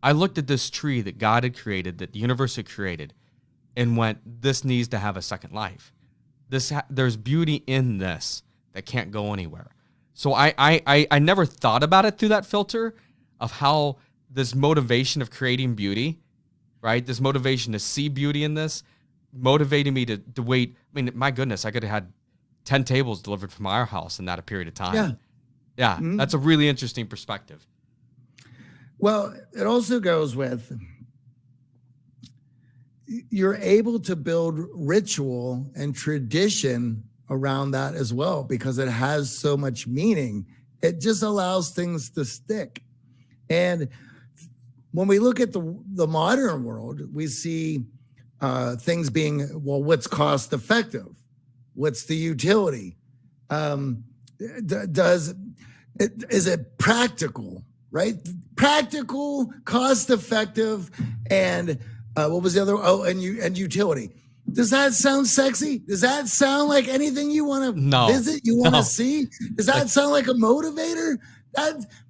Speaker 1: I looked at this tree that God had created, that the universe had created, and went, this needs to have a second life. There's beauty in this that can't go anywhere. So I never thought about it through that filter of how this motivation of creating beauty, right? This motivation to see beauty in this motivated me to wait. I mean, my goodness, I could have had 10 tables delivered from our house in that a period of time. Yeah. Mm-hmm. That's a really interesting perspective.
Speaker 2: Well, it also goes with, you're able to build ritual and tradition around that as well, because it has so much meaning. It just allows things to stick. And when we look at the modern world, we see things being, well, what's cost effective? What's the utility? Is it practical, right? Practical, cost effective, and what was the other? Oh, and utility. Does that sound sexy? Does that sound like anything you want to visit? You want to see? Does that sound like a motivator?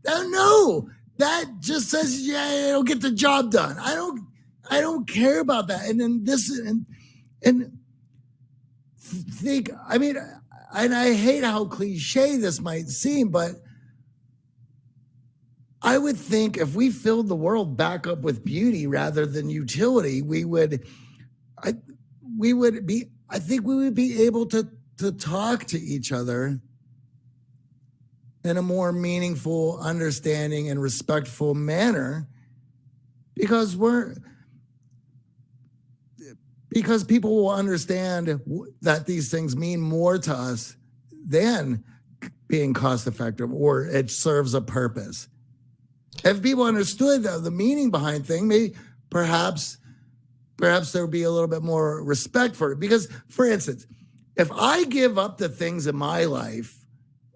Speaker 2: No. That just says, yeah, it'll get the job done. I don't care about that. And then and think, I mean, and I hate how cliche this might seem, but I would think if we filled the world back up with beauty rather than utility, I think we would be able to talk to each other in a more meaningful, understanding, and respectful manner, because people will understand that these things mean more to us than being cost effective, or it serves a purpose. If people understood the meaning behind things, maybe perhaps there would be a little bit more respect for it. Because, for instance, if I give up the things in my life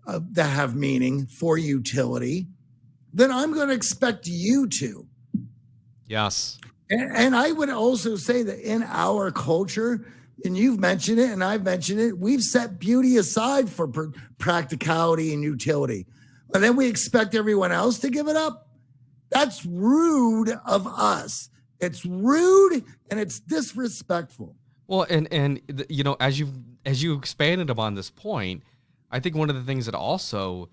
Speaker 2: that have meaning for utility, then I'm going to expect you to.
Speaker 1: Yes.
Speaker 2: And I would also say that in our culture, and you've mentioned it and I've mentioned it, we've set beauty aside for practicality and utility. And then we expect everyone else to give it up. That's rude of us. It's rude and it's disrespectful.
Speaker 1: Well, and you know, as you expanded upon this point, I think one of the things that also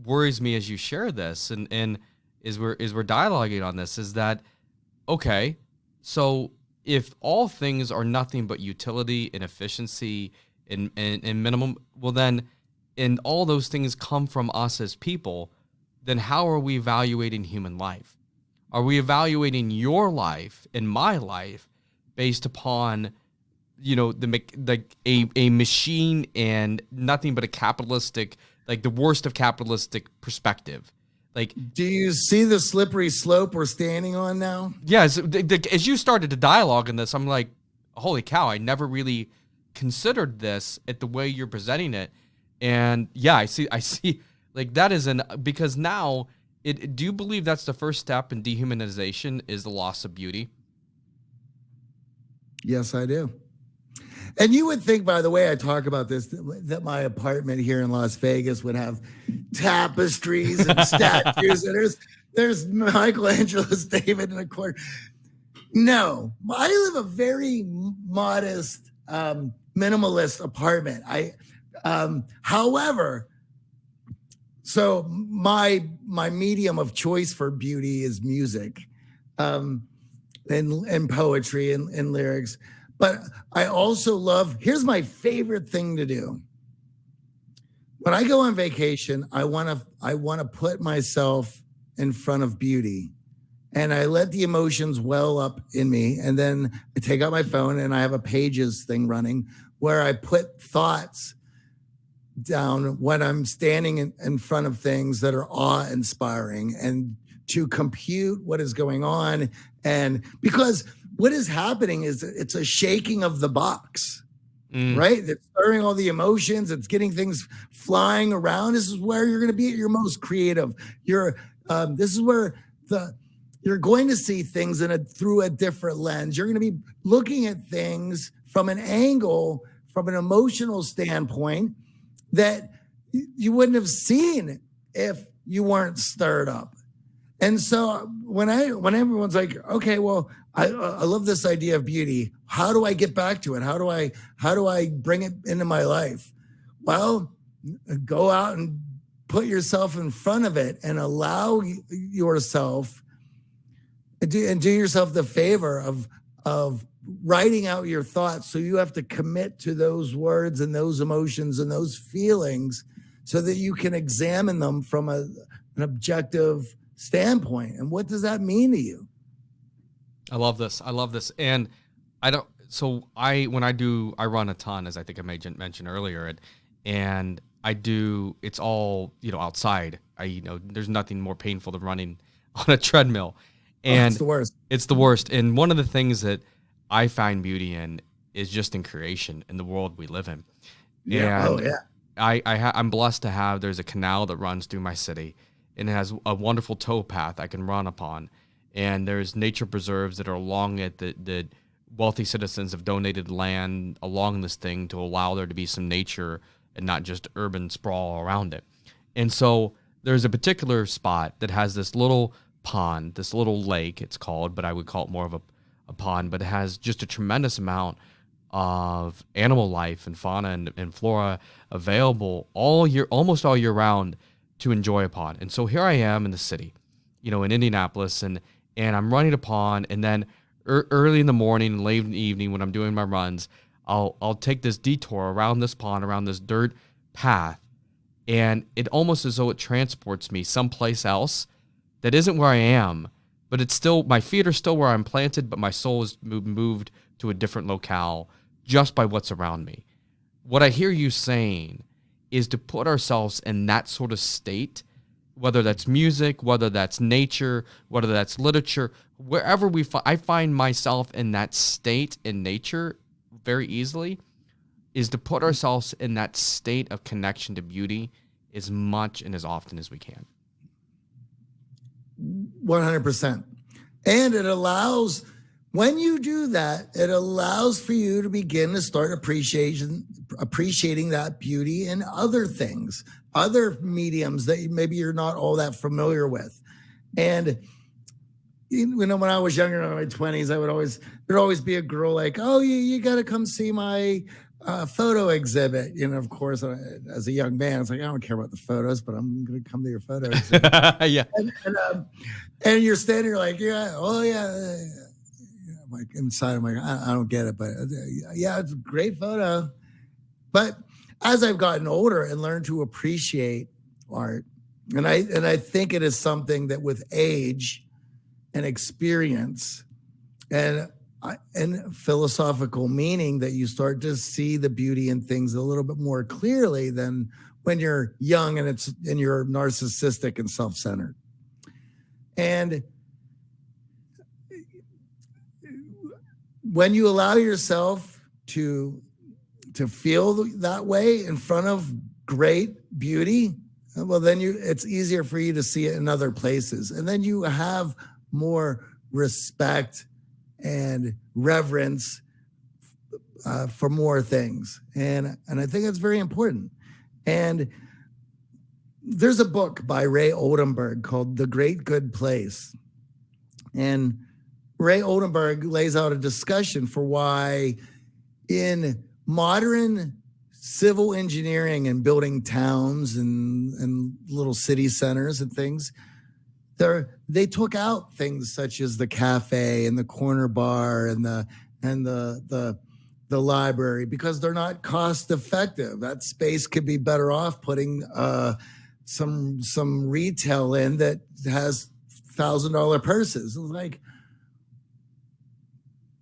Speaker 1: worries me as you share this and is we're dialoguing on this is that, okay, so if all things are nothing but utility and efficiency and minimum, well then, and all those things come from us as people, then how are we evaluating human life? Are we evaluating your life and my life based upon, you know, a machine and nothing but a capitalistic, like the worst of capitalistic perspective? Like,
Speaker 2: do you see the slippery slope we're standing on now?
Speaker 1: Yes. As you started to dialogue in this, I'm like, holy cow, I never really considered this at the way you're presenting it. And yeah, I see like that is because now do you believe that's the first step in dehumanization is the loss of beauty?
Speaker 2: Yes, I do. And you would think, by the way I talk about this, that my apartment here in Las Vegas would have tapestries and statues. And there's Michelangelo's David in the corner. No, I live a very modest, minimalist apartment. However, so my medium of choice for beauty is music, and poetry and lyrics. But I also love, here's my favorite thing to do. When I go on vacation, I want to put myself in front of beauty and I let the emotions well up in me. And then I take out my phone and I have a pages thing running where I put thoughts down when I'm standing in front of things that are awe inspiring, and to compute what is going on. And because what is happening is it's a shaking of the box, right? It's stirring all the emotions. It's getting things flying around. This is where you're going to be at your most creative. This is where you're going to see things through a different lens. You're going to be looking at things from an angle, from an emotional standpoint that you wouldn't have seen if you weren't stirred up. And so when everyone's like, okay, well, I love this idea of beauty. How do I get back to it? How do I bring it into my life? Well, go out and put yourself in front of it and allow yourself and do yourself the favor of writing out your thoughts. So you have to commit to those words and those emotions and those feelings so that you can examine them from an objective standpoint. And what does that mean to you?
Speaker 1: I love this. And I run a ton, as I think I mentioned earlier, and it's all, outside. There's nothing more painful than running on a treadmill. And
Speaker 2: it's the worst.
Speaker 1: It's the worst. And one of the things that I find beauty in is just in creation, in the world we live in.
Speaker 2: Yeah.
Speaker 1: And I'm blessed to have, there's a canal that runs through my city, and it has a wonderful towpath I can run upon. And there's nature preserves that are along it that wealthy citizens have donated land along this thing to allow there to be some nature and not just urban sprawl around it. And so there's a particular spot that has this little pond, this little lake it's called, but I would call it more of a pond, but it has just a tremendous amount of animal life and fauna and flora available almost all year round to enjoy upon. And so here I am in the city, in Indianapolis, and I'm running a pond, and then early in the morning and late in the evening when I'm doing my runs, I'll take this detour around this pond, around this dirt path, and it almost as though it transports me someplace else that isn't where I am, but it's still, my feet are still where I'm planted, but my soul is moved to a different locale just by what's around me. What I hear you saying is to put ourselves in that sort of state, whether that's music, whether that's nature, whether that's literature, wherever I find myself in that state in nature very easily, is to put ourselves in that state of connection to beauty as much and as often as we can.
Speaker 2: 100%. And it allows, when you do that, it allows for you to begin to start appreciating that beauty in other things, other mediums that maybe you're not all that familiar with. And when I was younger, in my 20s, there'd always be a girl like, oh, you got to come see my photo exhibit. Of course, as a young man, it's like, I don't care about the photos, but I'm going to come to your photo exhibit.
Speaker 1: Yeah.
Speaker 2: And you're standing, you're like, yeah, oh yeah. Like inside, I'm like, I don't get it, but yeah, it's a great photo. But as I've gotten older and learned to appreciate art, and I think it is something that with age and experience and philosophical meaning, that you start to see the beauty in things a little bit more clearly than when you're young and you're narcissistic and self-centered. And when you allow yourself to feel that way in front of great beauty, well, then it's easier for you to see it in other places. And then you have more respect and reverence for more things. And I think that's very important. And there's a book by Ray Oldenburg called The Great Good Place. And Ray Oldenburg lays out a discussion for why in modern civil engineering and building towns and little city centers and things, they took out things such as the cafe and the corner bar and the library because they're not cost effective. That space could be better off putting some retail in that has $1,000 purses. It was like,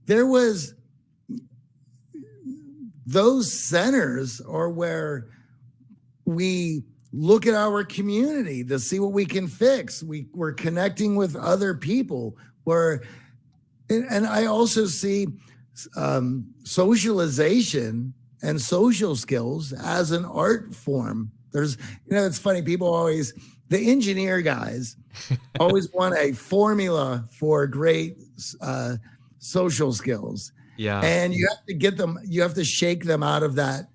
Speaker 2: there was, those centers are where we look at our community to see what we can fix. We're connecting with other people. And I also see socialization and social skills as an art form. There's, it's funny. People always, the engineer guys always want a formula for great social skills.
Speaker 1: Yeah.
Speaker 2: And you have to get them, you have to shake them out of that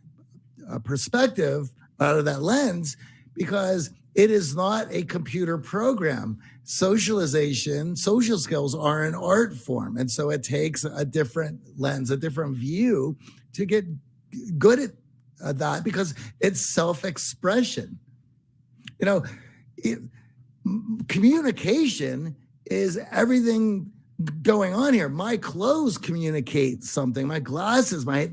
Speaker 2: perspective, out of that lens, because it is not a computer program. Socialization, social skills are an art form. And so it takes a different lens, a different view to get good at that, because it's self-expression. Communication is everything going on here. My clothes communicate something. My glasses, we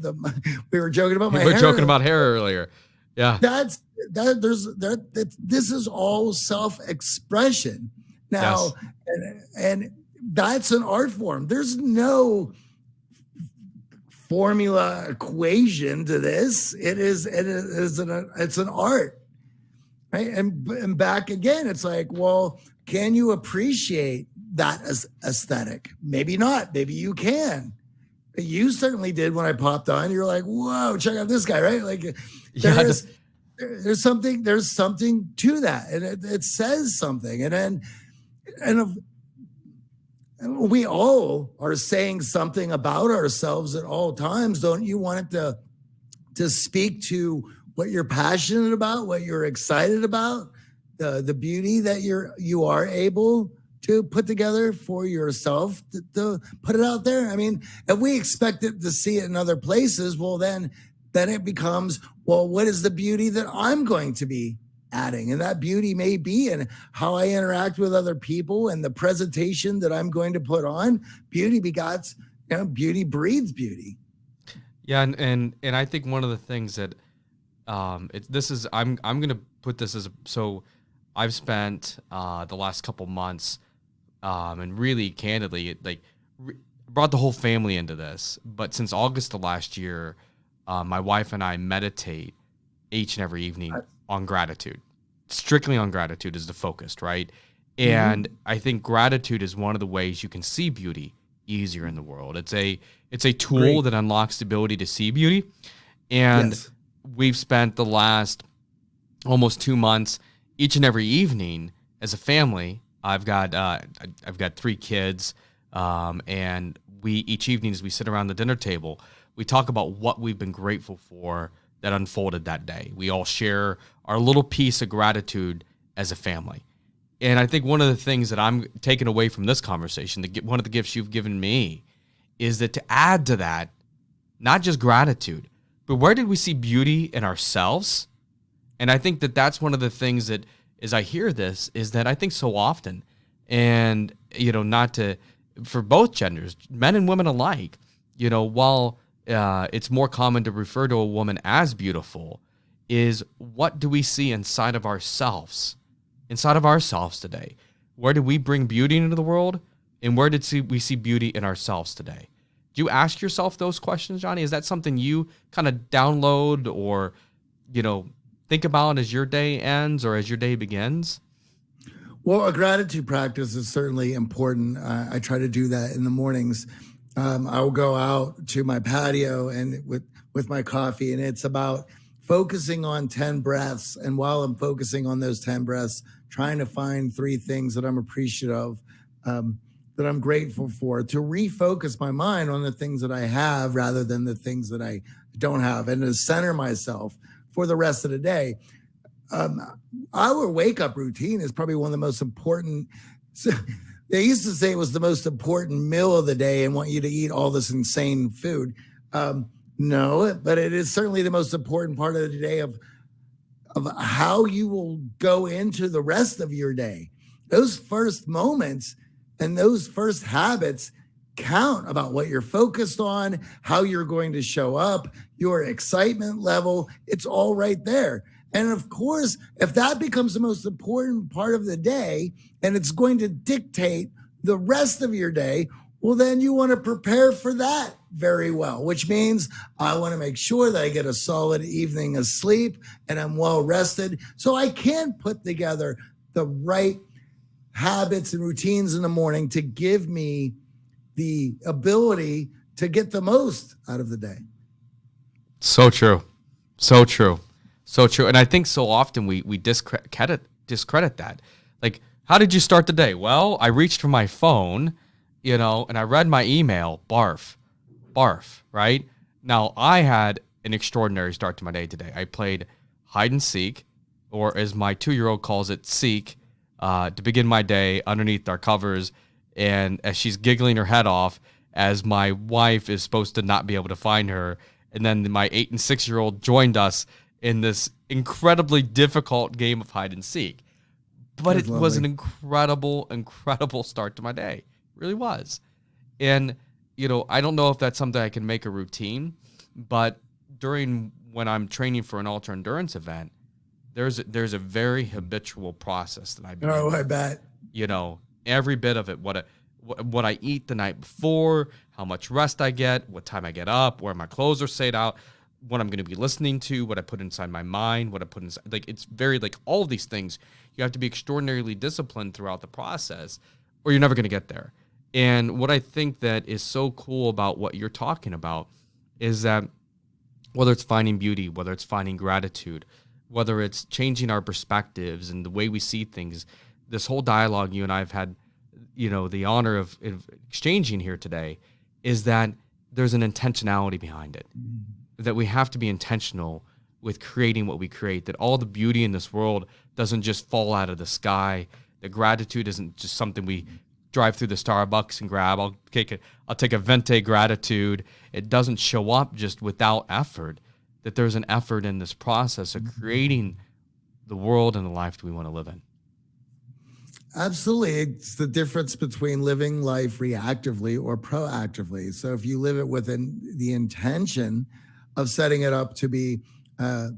Speaker 2: were joking about my hair.
Speaker 1: We were joking about hair earlier. Yeah.
Speaker 2: This is all self-expression. Now, yes. and that's an art form. There's no formula equation to this. It's an art, right? And back again, it's like, well, can you appreciate that as aesthetic? Maybe not. Maybe you can. You certainly did when I popped on. You're like, whoa, check out this guy, right? Like, there's something to that, and it says something. And we all are saying something about ourselves at all times. Don't you want it to speak to what you're passionate about, what you're excited about, the beauty that you are able to put together for yourself, to put it out there? I mean, if we expect it to see it in other places, well, then it becomes, well, what is the beauty that I'm going to be adding? And that beauty may be in how I interact with other people and the presentation that I'm going to put on. Beauty begots, beauty breeds beauty.
Speaker 1: Yeah, and I think one of the things that I'm going to put this as so I've spent the last couple months and really candidly brought the whole family into this. But since August of last year, my wife and I meditate each and every evening on gratitude. Strictly on gratitude is the focus, right? And I think gratitude is one of the ways you can see beauty easier in the world. It's a tool that unlocks the ability to see beauty. And we've spent the last almost 2 months each and every evening as a family. I've got 3 kids, and each evening as we sit around the dinner table, we talk about what we've been grateful for that unfolded that day. We all share our little piece of gratitude as a family. And I think one of the things that I'm taking away from this conversation, one of the gifts you've given me, is that to add to that, not just gratitude, but where did we see beauty in ourselves? And I think that that's one of the things that, as I hear this, is that I think so often, and, for both genders, men and women alike, while it's more common to refer to a woman as beautiful, is what do we see inside of ourselves today? Where do we bring beauty into the world? And where did we see beauty in ourselves today? Do you ask yourself those questions, Johnny? Is that something you kind of download or, think about as your day ends or as your day begins?
Speaker 2: Well, a gratitude practice is certainly important. I try to do that in the mornings. I will go out to my patio and with my coffee, and it's about focusing on 10 breaths. And while I'm focusing on those 10 breaths, trying to find 3 things that I'm appreciative of, that I'm grateful for, to refocus my mind on the things that I have rather than the things that I don't have, and to center myself for the rest of the day. Our wake-up routine is probably one of the most important. They used to say it was the most important meal of the day and want you to eat all this insane food. No, but it is certainly the most important part of the day of how you will go into the rest of your day. Those first moments and those first habits count about what you're focused on, how you're going to show up, your excitement level. It's all right there. And of course, if that becomes the most important part of the day and it's going to dictate the rest of your day, well, then you want to prepare for that very well, which means I want to make sure that I get a solid evening of sleep and I'm well rested so I can put together the right habits and routines in the morning to give me the ability to get the most out of the day.
Speaker 1: So true. So true. So true. And I think so often we discredit that. Like, how did you start the day? Well, I reached for my phone, and I read my email. Barf. Barf, right? Now, I had an extraordinary start to my day today. I played hide and seek, or as my 2-year-old calls it, seek, to begin my day underneath our covers. And as she's giggling her head off, as my wife is supposed to not be able to find her. And then my 8 and 6-year-old joined us in this incredibly difficult game of hide and seek. But it was an incredible, incredible start to my day. It really was. And, I don't know if that's something I can make a routine, but when I'm training for an ultra endurance event, there's a very habitual process that I do.
Speaker 2: Oh, I bet.
Speaker 1: Every bit of it, what I eat the night before, how much rest I get, what time I get up, where my clothes are laid out, what I'm going to be listening to, what I put inside my mind, what I put inside, it's very all of these things. You have to be extraordinarily disciplined throughout the process or you're never going to get there. And what I think that is so cool about what you're talking about is that whether it's finding beauty, whether it's finding gratitude, whether it's changing our perspectives and the way we see things, this whole dialogue you and I have had, the honor of exchanging here today, is that there's an intentionality behind it, that we have to be intentional with creating what we create, that all the beauty in this world doesn't just fall out of the sky, that gratitude isn't just something we drive through the Starbucks and grab. I'll take a venti gratitude. It doesn't show up just without effort, that there's an effort in this process of creating the world and the life that we want to live in.
Speaker 2: Absolutely. It's the difference between living life reactively or proactively. So if you live it with the intention of setting it up to be a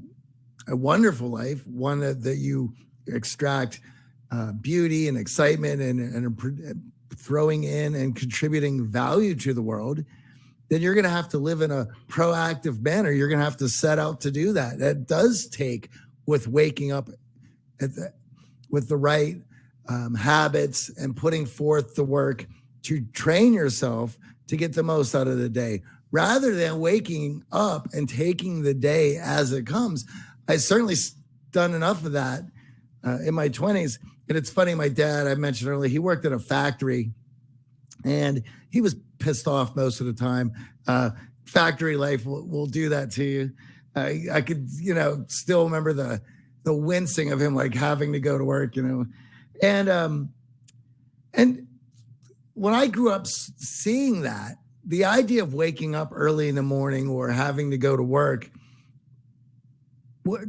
Speaker 2: wonderful life, one that you extract beauty and excitement and throwing in and contributing value to the world, then you're going to have to live in a proactive manner. You're going to have to set out to do that. That does take with waking up with the right habits and putting forth the work to train yourself to get the most out of the day, rather than waking up and taking the day as it comes. I certainly done enough of that in my 20s. And it's funny, my dad, I mentioned earlier, he worked at a factory and he was pissed off most of the time. Factory life will do that to you. I could, still remember the wincing of him, like having to go to work, And when I grew up seeing that, the idea of waking up early in the morning or having to go to work,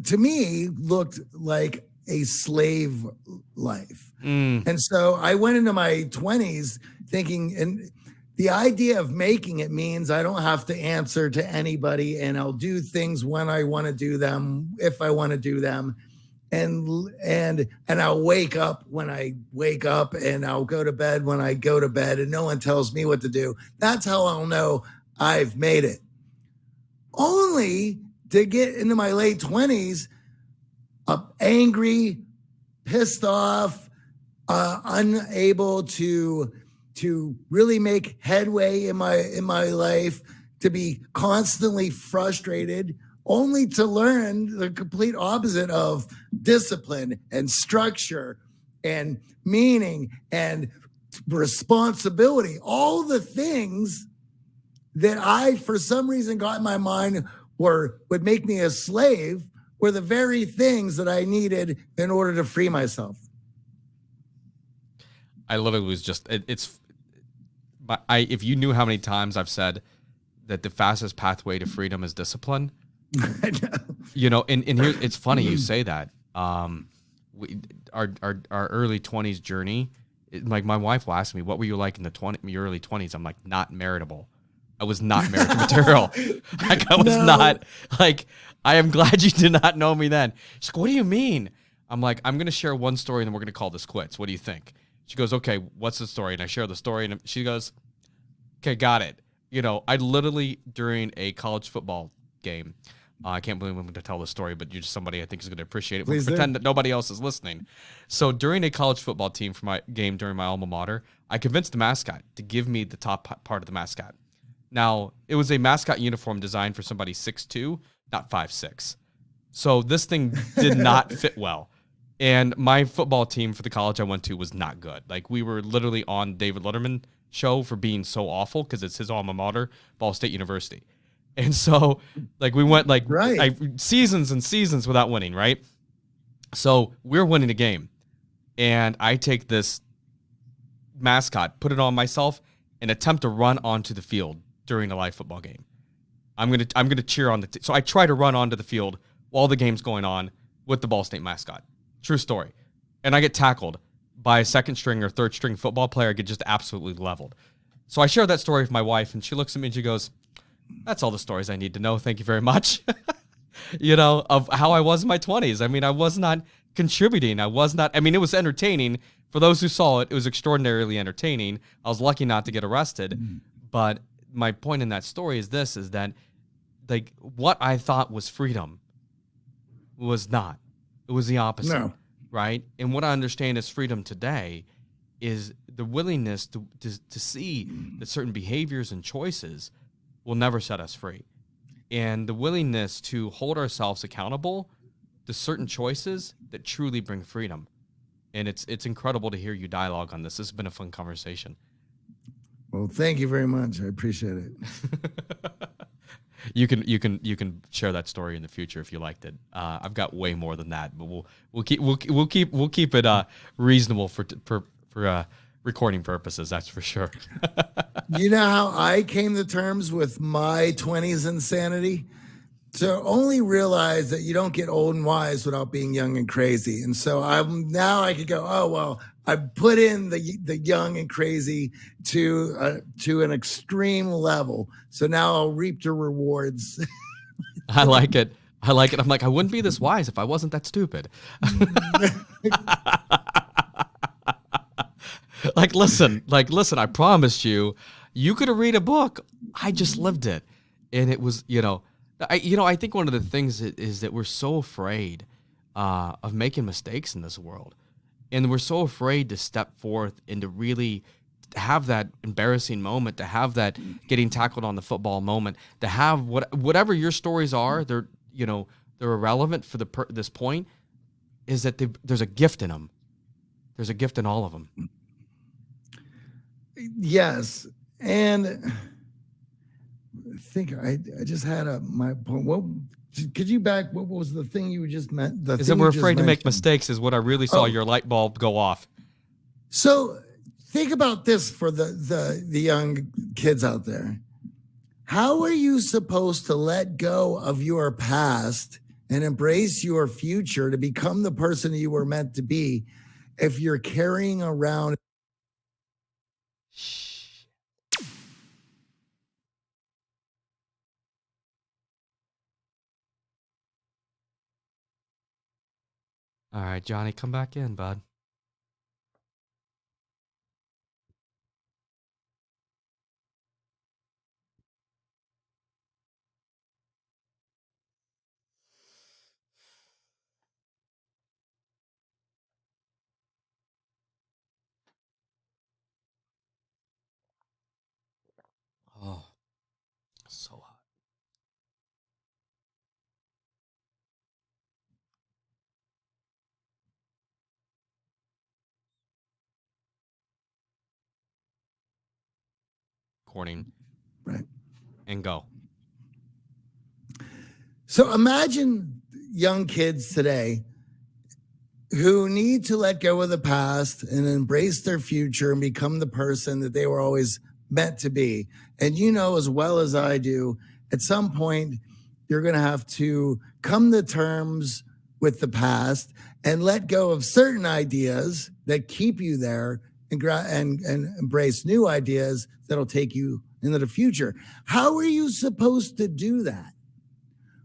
Speaker 2: to me, looked like a slave life. And so I went into my 20s thinking, and the idea of making it means I don't have to answer to anybody and I'll do things when I want to do them, if I want to do them. And I'll wake up when I wake up and I'll go to bed when I go to bed and no one tells me what to do. That's how I'll know I've made it. Only to get into my late 20s, angry, pissed off, unable to really make headway in my life, to be constantly frustrated, only to learn the complete opposite of discipline and structure and meaning and responsibility. All the things that I, for some reason, got in my mind would make me a slave were the very things that I needed in order to free myself.
Speaker 1: I literally was just, if you knew how many times I've said that the fastest pathway to freedom is discipline,
Speaker 2: I know.
Speaker 1: And here, it's funny you say that. Our early 20s journey, like my wife will ask me, what were you like in your early 20s? I'm like, not marriageable. I was not marriage material. Like I was not, like I am glad you did not know me then. She's like, what do you mean? I'm like, I'm going to share one story and then we're going to call this quits. What do you think? She goes, okay, what's the story? And I share the story and she goes, okay, got it. I literally, during a college football game, I can't believe I'm going to tell this story, but you're just somebody I think is going to appreciate it.
Speaker 2: Please
Speaker 1: Pretend
Speaker 2: do.
Speaker 1: that nobody else is listening. So during a college football team for my game during my alma mater, I convinced the mascot to give me the top part of the mascot. Now, it was a mascot uniform designed for somebody 6'2", not 5'6". So this thing did not fit well. And my football team for the college I went to was not good. Like, we were literally on David Letterman show for being so awful because it's his alma mater, Ball State University. And so, like, we went
Speaker 2: Right.
Speaker 1: seasons and seasons without winning, right? So we're winning a game. And I take this mascot, put it on myself, and attempt to run onto the field during a live football game. I'm gonna cheer on so I try to run onto the field while the game's going on with the Ball State mascot. True story. And I get tackled by a second string or third string football player. I get just absolutely leveled. So I share that story with my wife, and she looks at me and she goes, that's all the stories I need to know. Thank you very much. Of how I was in my 20s. I mean, I was not contributing. It was entertaining. For those who saw it, it was extraordinarily entertaining. I was lucky not to get arrested. But my point in that story is that like, what I thought was freedom was not. It was the opposite.
Speaker 2: No.
Speaker 1: Right? And what I understand as freedom today is the willingness to see that certain behaviors and choices will never set us free. And the willingness to hold ourselves accountable to certain choices that truly bring freedom. And it's incredible to hear you dialogue on this. This has been a fun conversation.
Speaker 2: Well, thank you very much. I appreciate it.
Speaker 1: You can share that story in the future if you liked it. I've got way more than that, but we'll keep it reasonable for recording purposes. That's for sure.
Speaker 2: You know how I came to terms with my 20s insanity? To only realize that you don't get old and wise without being young and crazy. And so I could go, oh, well, I put in the young and crazy to an extreme level. So now I'll reap the rewards.
Speaker 1: I like it. I'm like, I wouldn't be this wise if I wasn't that stupid. Listen, I promised you could read a book. I just lived it. And it was, I think one of the things is that we're so afraid of making mistakes in this world. And we're so afraid to step forth and to really have that embarrassing moment, to have that getting tackled on the football moment, to have whatever your stories are, they're irrelevant for this point, is that there's a gift in them. There's a gift in all of them.
Speaker 2: Yes. And I think I just had my point. What was the thing you just meant?
Speaker 1: Is that we're afraid to make mistakes is what I really saw your light bulb go off.
Speaker 2: So think about this for the young kids out there. How are you supposed to let go of your past and embrace your future to become the person you were meant to be if you're carrying around?
Speaker 1: All right, Johnny, come back in, bud. Oh, so hot. Recording.
Speaker 2: Right.
Speaker 1: And go.
Speaker 2: So imagine young kids today who need to let go of the past and embrace their future and become the person that they were always meant to be. And you know as well as I do, at some point, you're going to have to come to terms with the past and let go of certain ideas that keep you there and embrace new ideas that'll take you into the future. How are you supposed to do that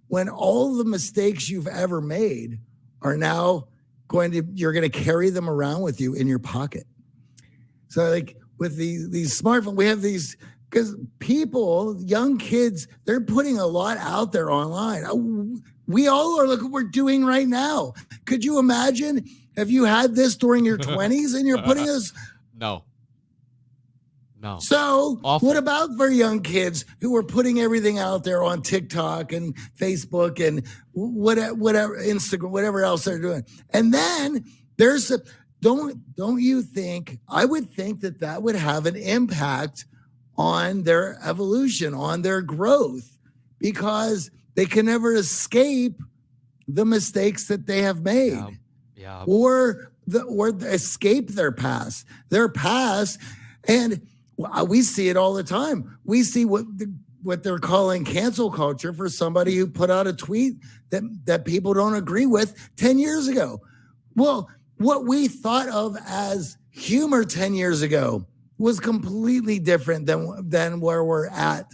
Speaker 2: when all the mistakes you've ever made are now you're going to carry them around with you in your pocket. So like with these smartphones, we have these, because people, young kids, they're putting a lot out there online. We all are, look what we're doing right now. Could you imagine if you had this during your 20s and you're putting this?
Speaker 1: No.
Speaker 2: So
Speaker 1: Awful.
Speaker 2: What about for young kids who are putting everything out there on TikTok and Facebook and whatever, Instagram, whatever else they're doing? And then there's don't you think, I would think that would have an impact on their evolution, on their growth, because they can never escape the mistakes that they have made.
Speaker 1: Yeah.
Speaker 2: Or escape their past. And we see it all the time. We see what they're calling cancel culture for somebody who put out a tweet that people don't agree with 10 years ago. Well, what we thought of as humor 10 years ago was completely different than where we're at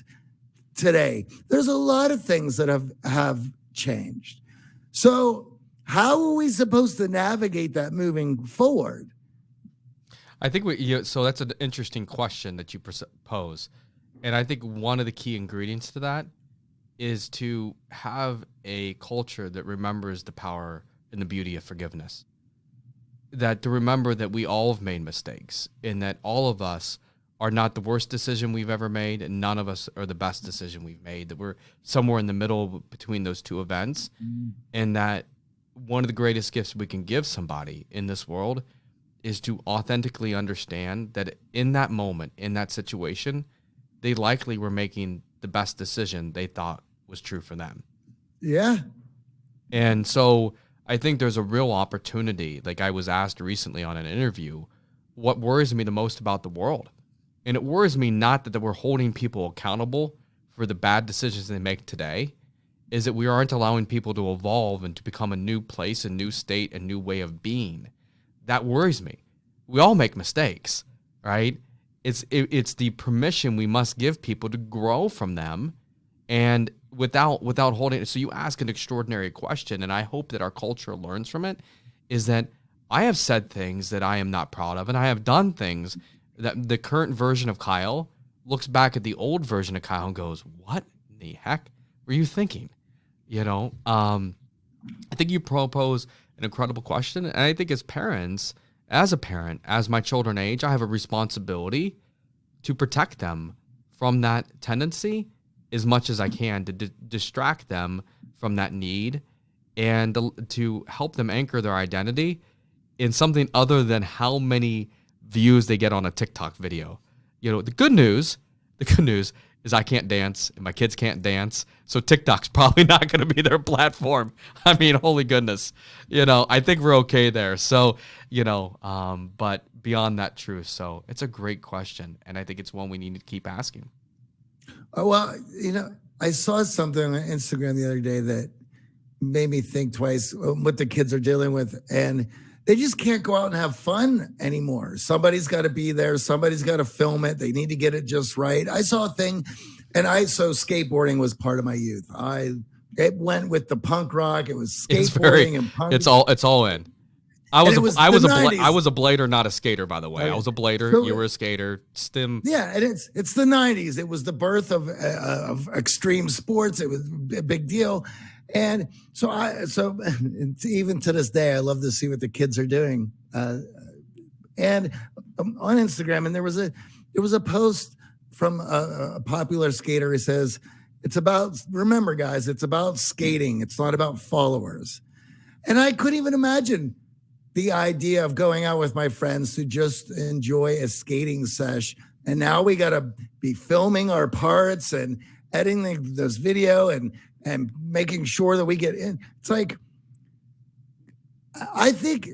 Speaker 2: today. There's a lot of things that have changed. So how are we supposed to navigate that moving forward?
Speaker 1: I think so that's an interesting question that you pose. And I think one of the key ingredients to that is to have a culture that remembers the power and the beauty of forgiveness. That to remember that we all have made mistakes, and that all of us are not the worst decision we've ever made, and none of us are the best decision we've made, that we're somewhere in the middle between those two events. And that one of the greatest gifts we can give somebody in this world is to authentically understand that in that moment, in that situation, they likely were making the best decision they thought was true for them.
Speaker 2: Yeah.
Speaker 1: And so I think there's a real opportunity. Like I was asked recently on an interview, what worries me the most about the world? And it worries me not that we're holding people accountable for the bad decisions they make today, is that we aren't allowing people to evolve and to become a new place, a new state, a new way of being. That worries me. We all make mistakes, right? It's the permission we must give people to grow from them, and without holding it. So you ask an extraordinary question, and I hope that our culture learns from it, is that I have said things that I am not proud of, and I have done things that the current version of Kyle looks back at the old version of Kyle and goes, what in the heck were you thinking? I think you propose an incredible question. And I think as a parent, as my children age, I have a responsibility to protect them from that tendency as much as I can, to distract them from that need, and to help them anchor their identity in something other than how many views they get on a TikTok video. The good news is I can't dance and my kids can't dance. So TikTok's probably not going to be their platform. I mean, holy goodness. I think we're okay there. So, but beyond that truth. So it's a great question. And I think it's one we need to keep asking.
Speaker 2: Well, I saw something on Instagram the other day that made me think twice what the kids are dealing with. And they just can't go out and have fun anymore. Somebody's got to be there. Somebody's got to film it. They need to get it just right. I saw a thing, so skateboarding was part of my youth. It went with the punk rock. It was skateboarding and punk.
Speaker 1: It's all in. I was a blader, not a skater, by the way. Okay. I was a blader. So, you were a skater.
Speaker 2: Yeah, and it's the 90s. It was the birth of extreme sports. It was a big deal. And so even to this day, I love to see what the kids are doing. And on Instagram, and there was a post from a popular skater who says, remember guys, it's about skating. It's not about followers. And I couldn't even imagine the idea of going out with my friends to just enjoy a skating sesh. And now we got to be filming our parts and editing this video and making sure that we get in. It's like, I think,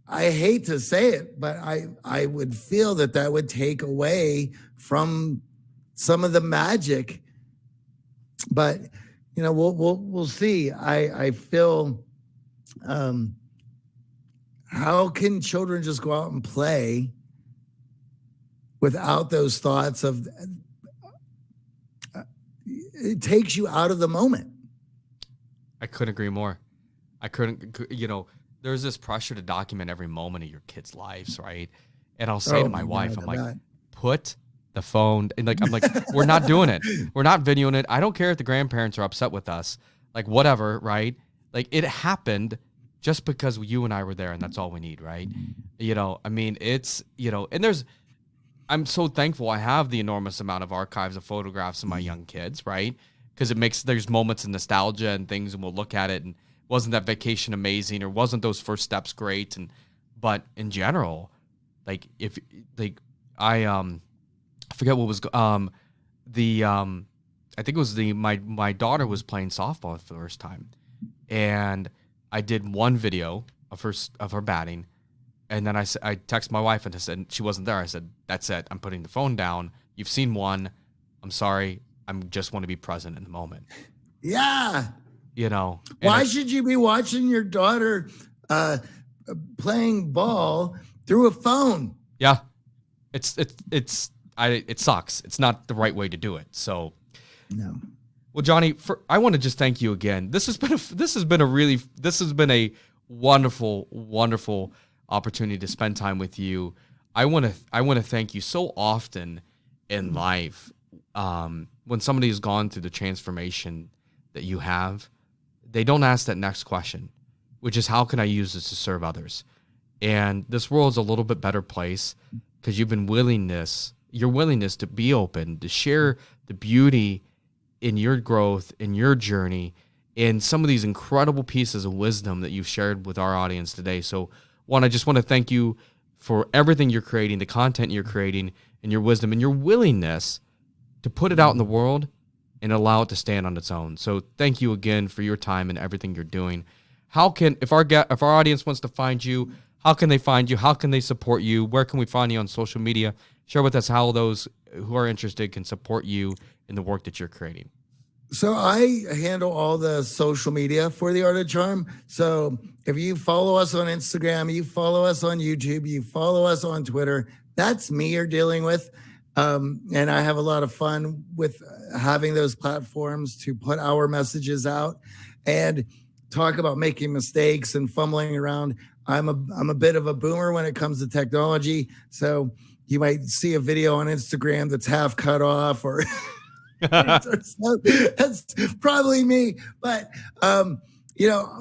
Speaker 2: I hate to say it, but I would feel that would take away from some of the magic. But we'll see. I feel, how can children just go out and play without those thoughts of? It takes you out of the moment.
Speaker 1: I couldn't agree more. I couldn't, there's this pressure to document every moment of your kids' lives, right? And I'll say
Speaker 2: Oh
Speaker 1: to
Speaker 2: my
Speaker 1: my wife,
Speaker 2: God,
Speaker 1: I'm
Speaker 2: I
Speaker 1: like,
Speaker 2: bet.
Speaker 1: put the phone, and I'm like, we're not doing it. We're not videoing it. I don't care if the grandparents are upset with us, like whatever, right? Like it happened just because you and I were there, and that's all we need, right? I mean, it's, and I'm so thankful I have the enormous amount of archives of photographs of my young kids, right? Because there's moments of nostalgia and things, and we'll look at it and wasn't that vacation amazing, or wasn't those first steps great? But in general, like if like I forget what was the I think it was my daughter was playing softball for the first time, and I did one video of her batting, and then I texted my wife and I said, she wasn't there. I said, that's it. I'm putting the phone down. You've seen one. I'm sorry. I just want to be present in the moment.
Speaker 2: Yeah.
Speaker 1: And
Speaker 2: Why should you be watching your daughter playing ball through a phone?
Speaker 1: Yeah, it sucks. It's not the right way to do it. So
Speaker 2: no.
Speaker 1: Well, Johnny, I want to just thank you again. This has been a wonderful, wonderful opportunity to spend time with you. I want to thank you so often in life. When somebody has gone through the transformation that you have, they don't ask that next question, which is, how can I use this to serve others? And this world is a little bit better place because your willingness to be open, to share the beauty in your growth, in your journey, and some of these incredible pieces of wisdom that you've shared with our audience today. So, I just want to thank you for everything you're creating, the content you're creating, and your wisdom, and your willingness to put it out in the world and allow it to stand on its own. So thank you again for your time and everything you're doing. If our audience wants to find you, how can they find you? How can they support you? Where can we find you on social media? Share with us how those who are interested can support you in the work that you're creating.
Speaker 2: So I handle all the social media for The Art of Charm. So if you follow us on Instagram, you follow us on YouTube, you follow us on Twitter, that's me you're dealing with. And I have a lot of fun with having those platforms to put our messages out and talk about making mistakes and fumbling around. I'm a bit of a boomer when it comes to technology. So you might see a video on Instagram that's half cut off or that's probably me. But,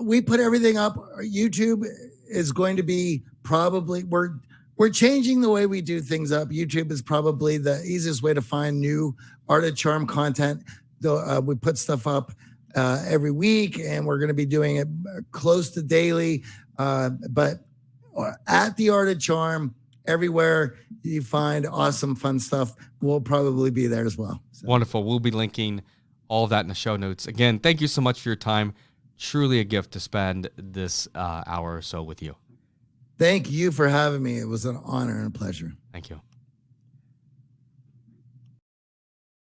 Speaker 2: we put everything up. YouTube is going to be probably, we're changing the way we do things up. YouTube is probably the easiest way to find new Art of Charm content. We put stuff up every week, and we're going to be doing it close to daily. But at The Art of Charm, everywhere you find awesome, fun stuff, we'll probably be there as well. So.
Speaker 1: Wonderful. We'll be linking all of that in the show notes. Again, thank you so much for your time. Truly a gift to spend this hour or so with you.
Speaker 2: Thank you for having me. It was an honor and a pleasure.
Speaker 1: Thank you.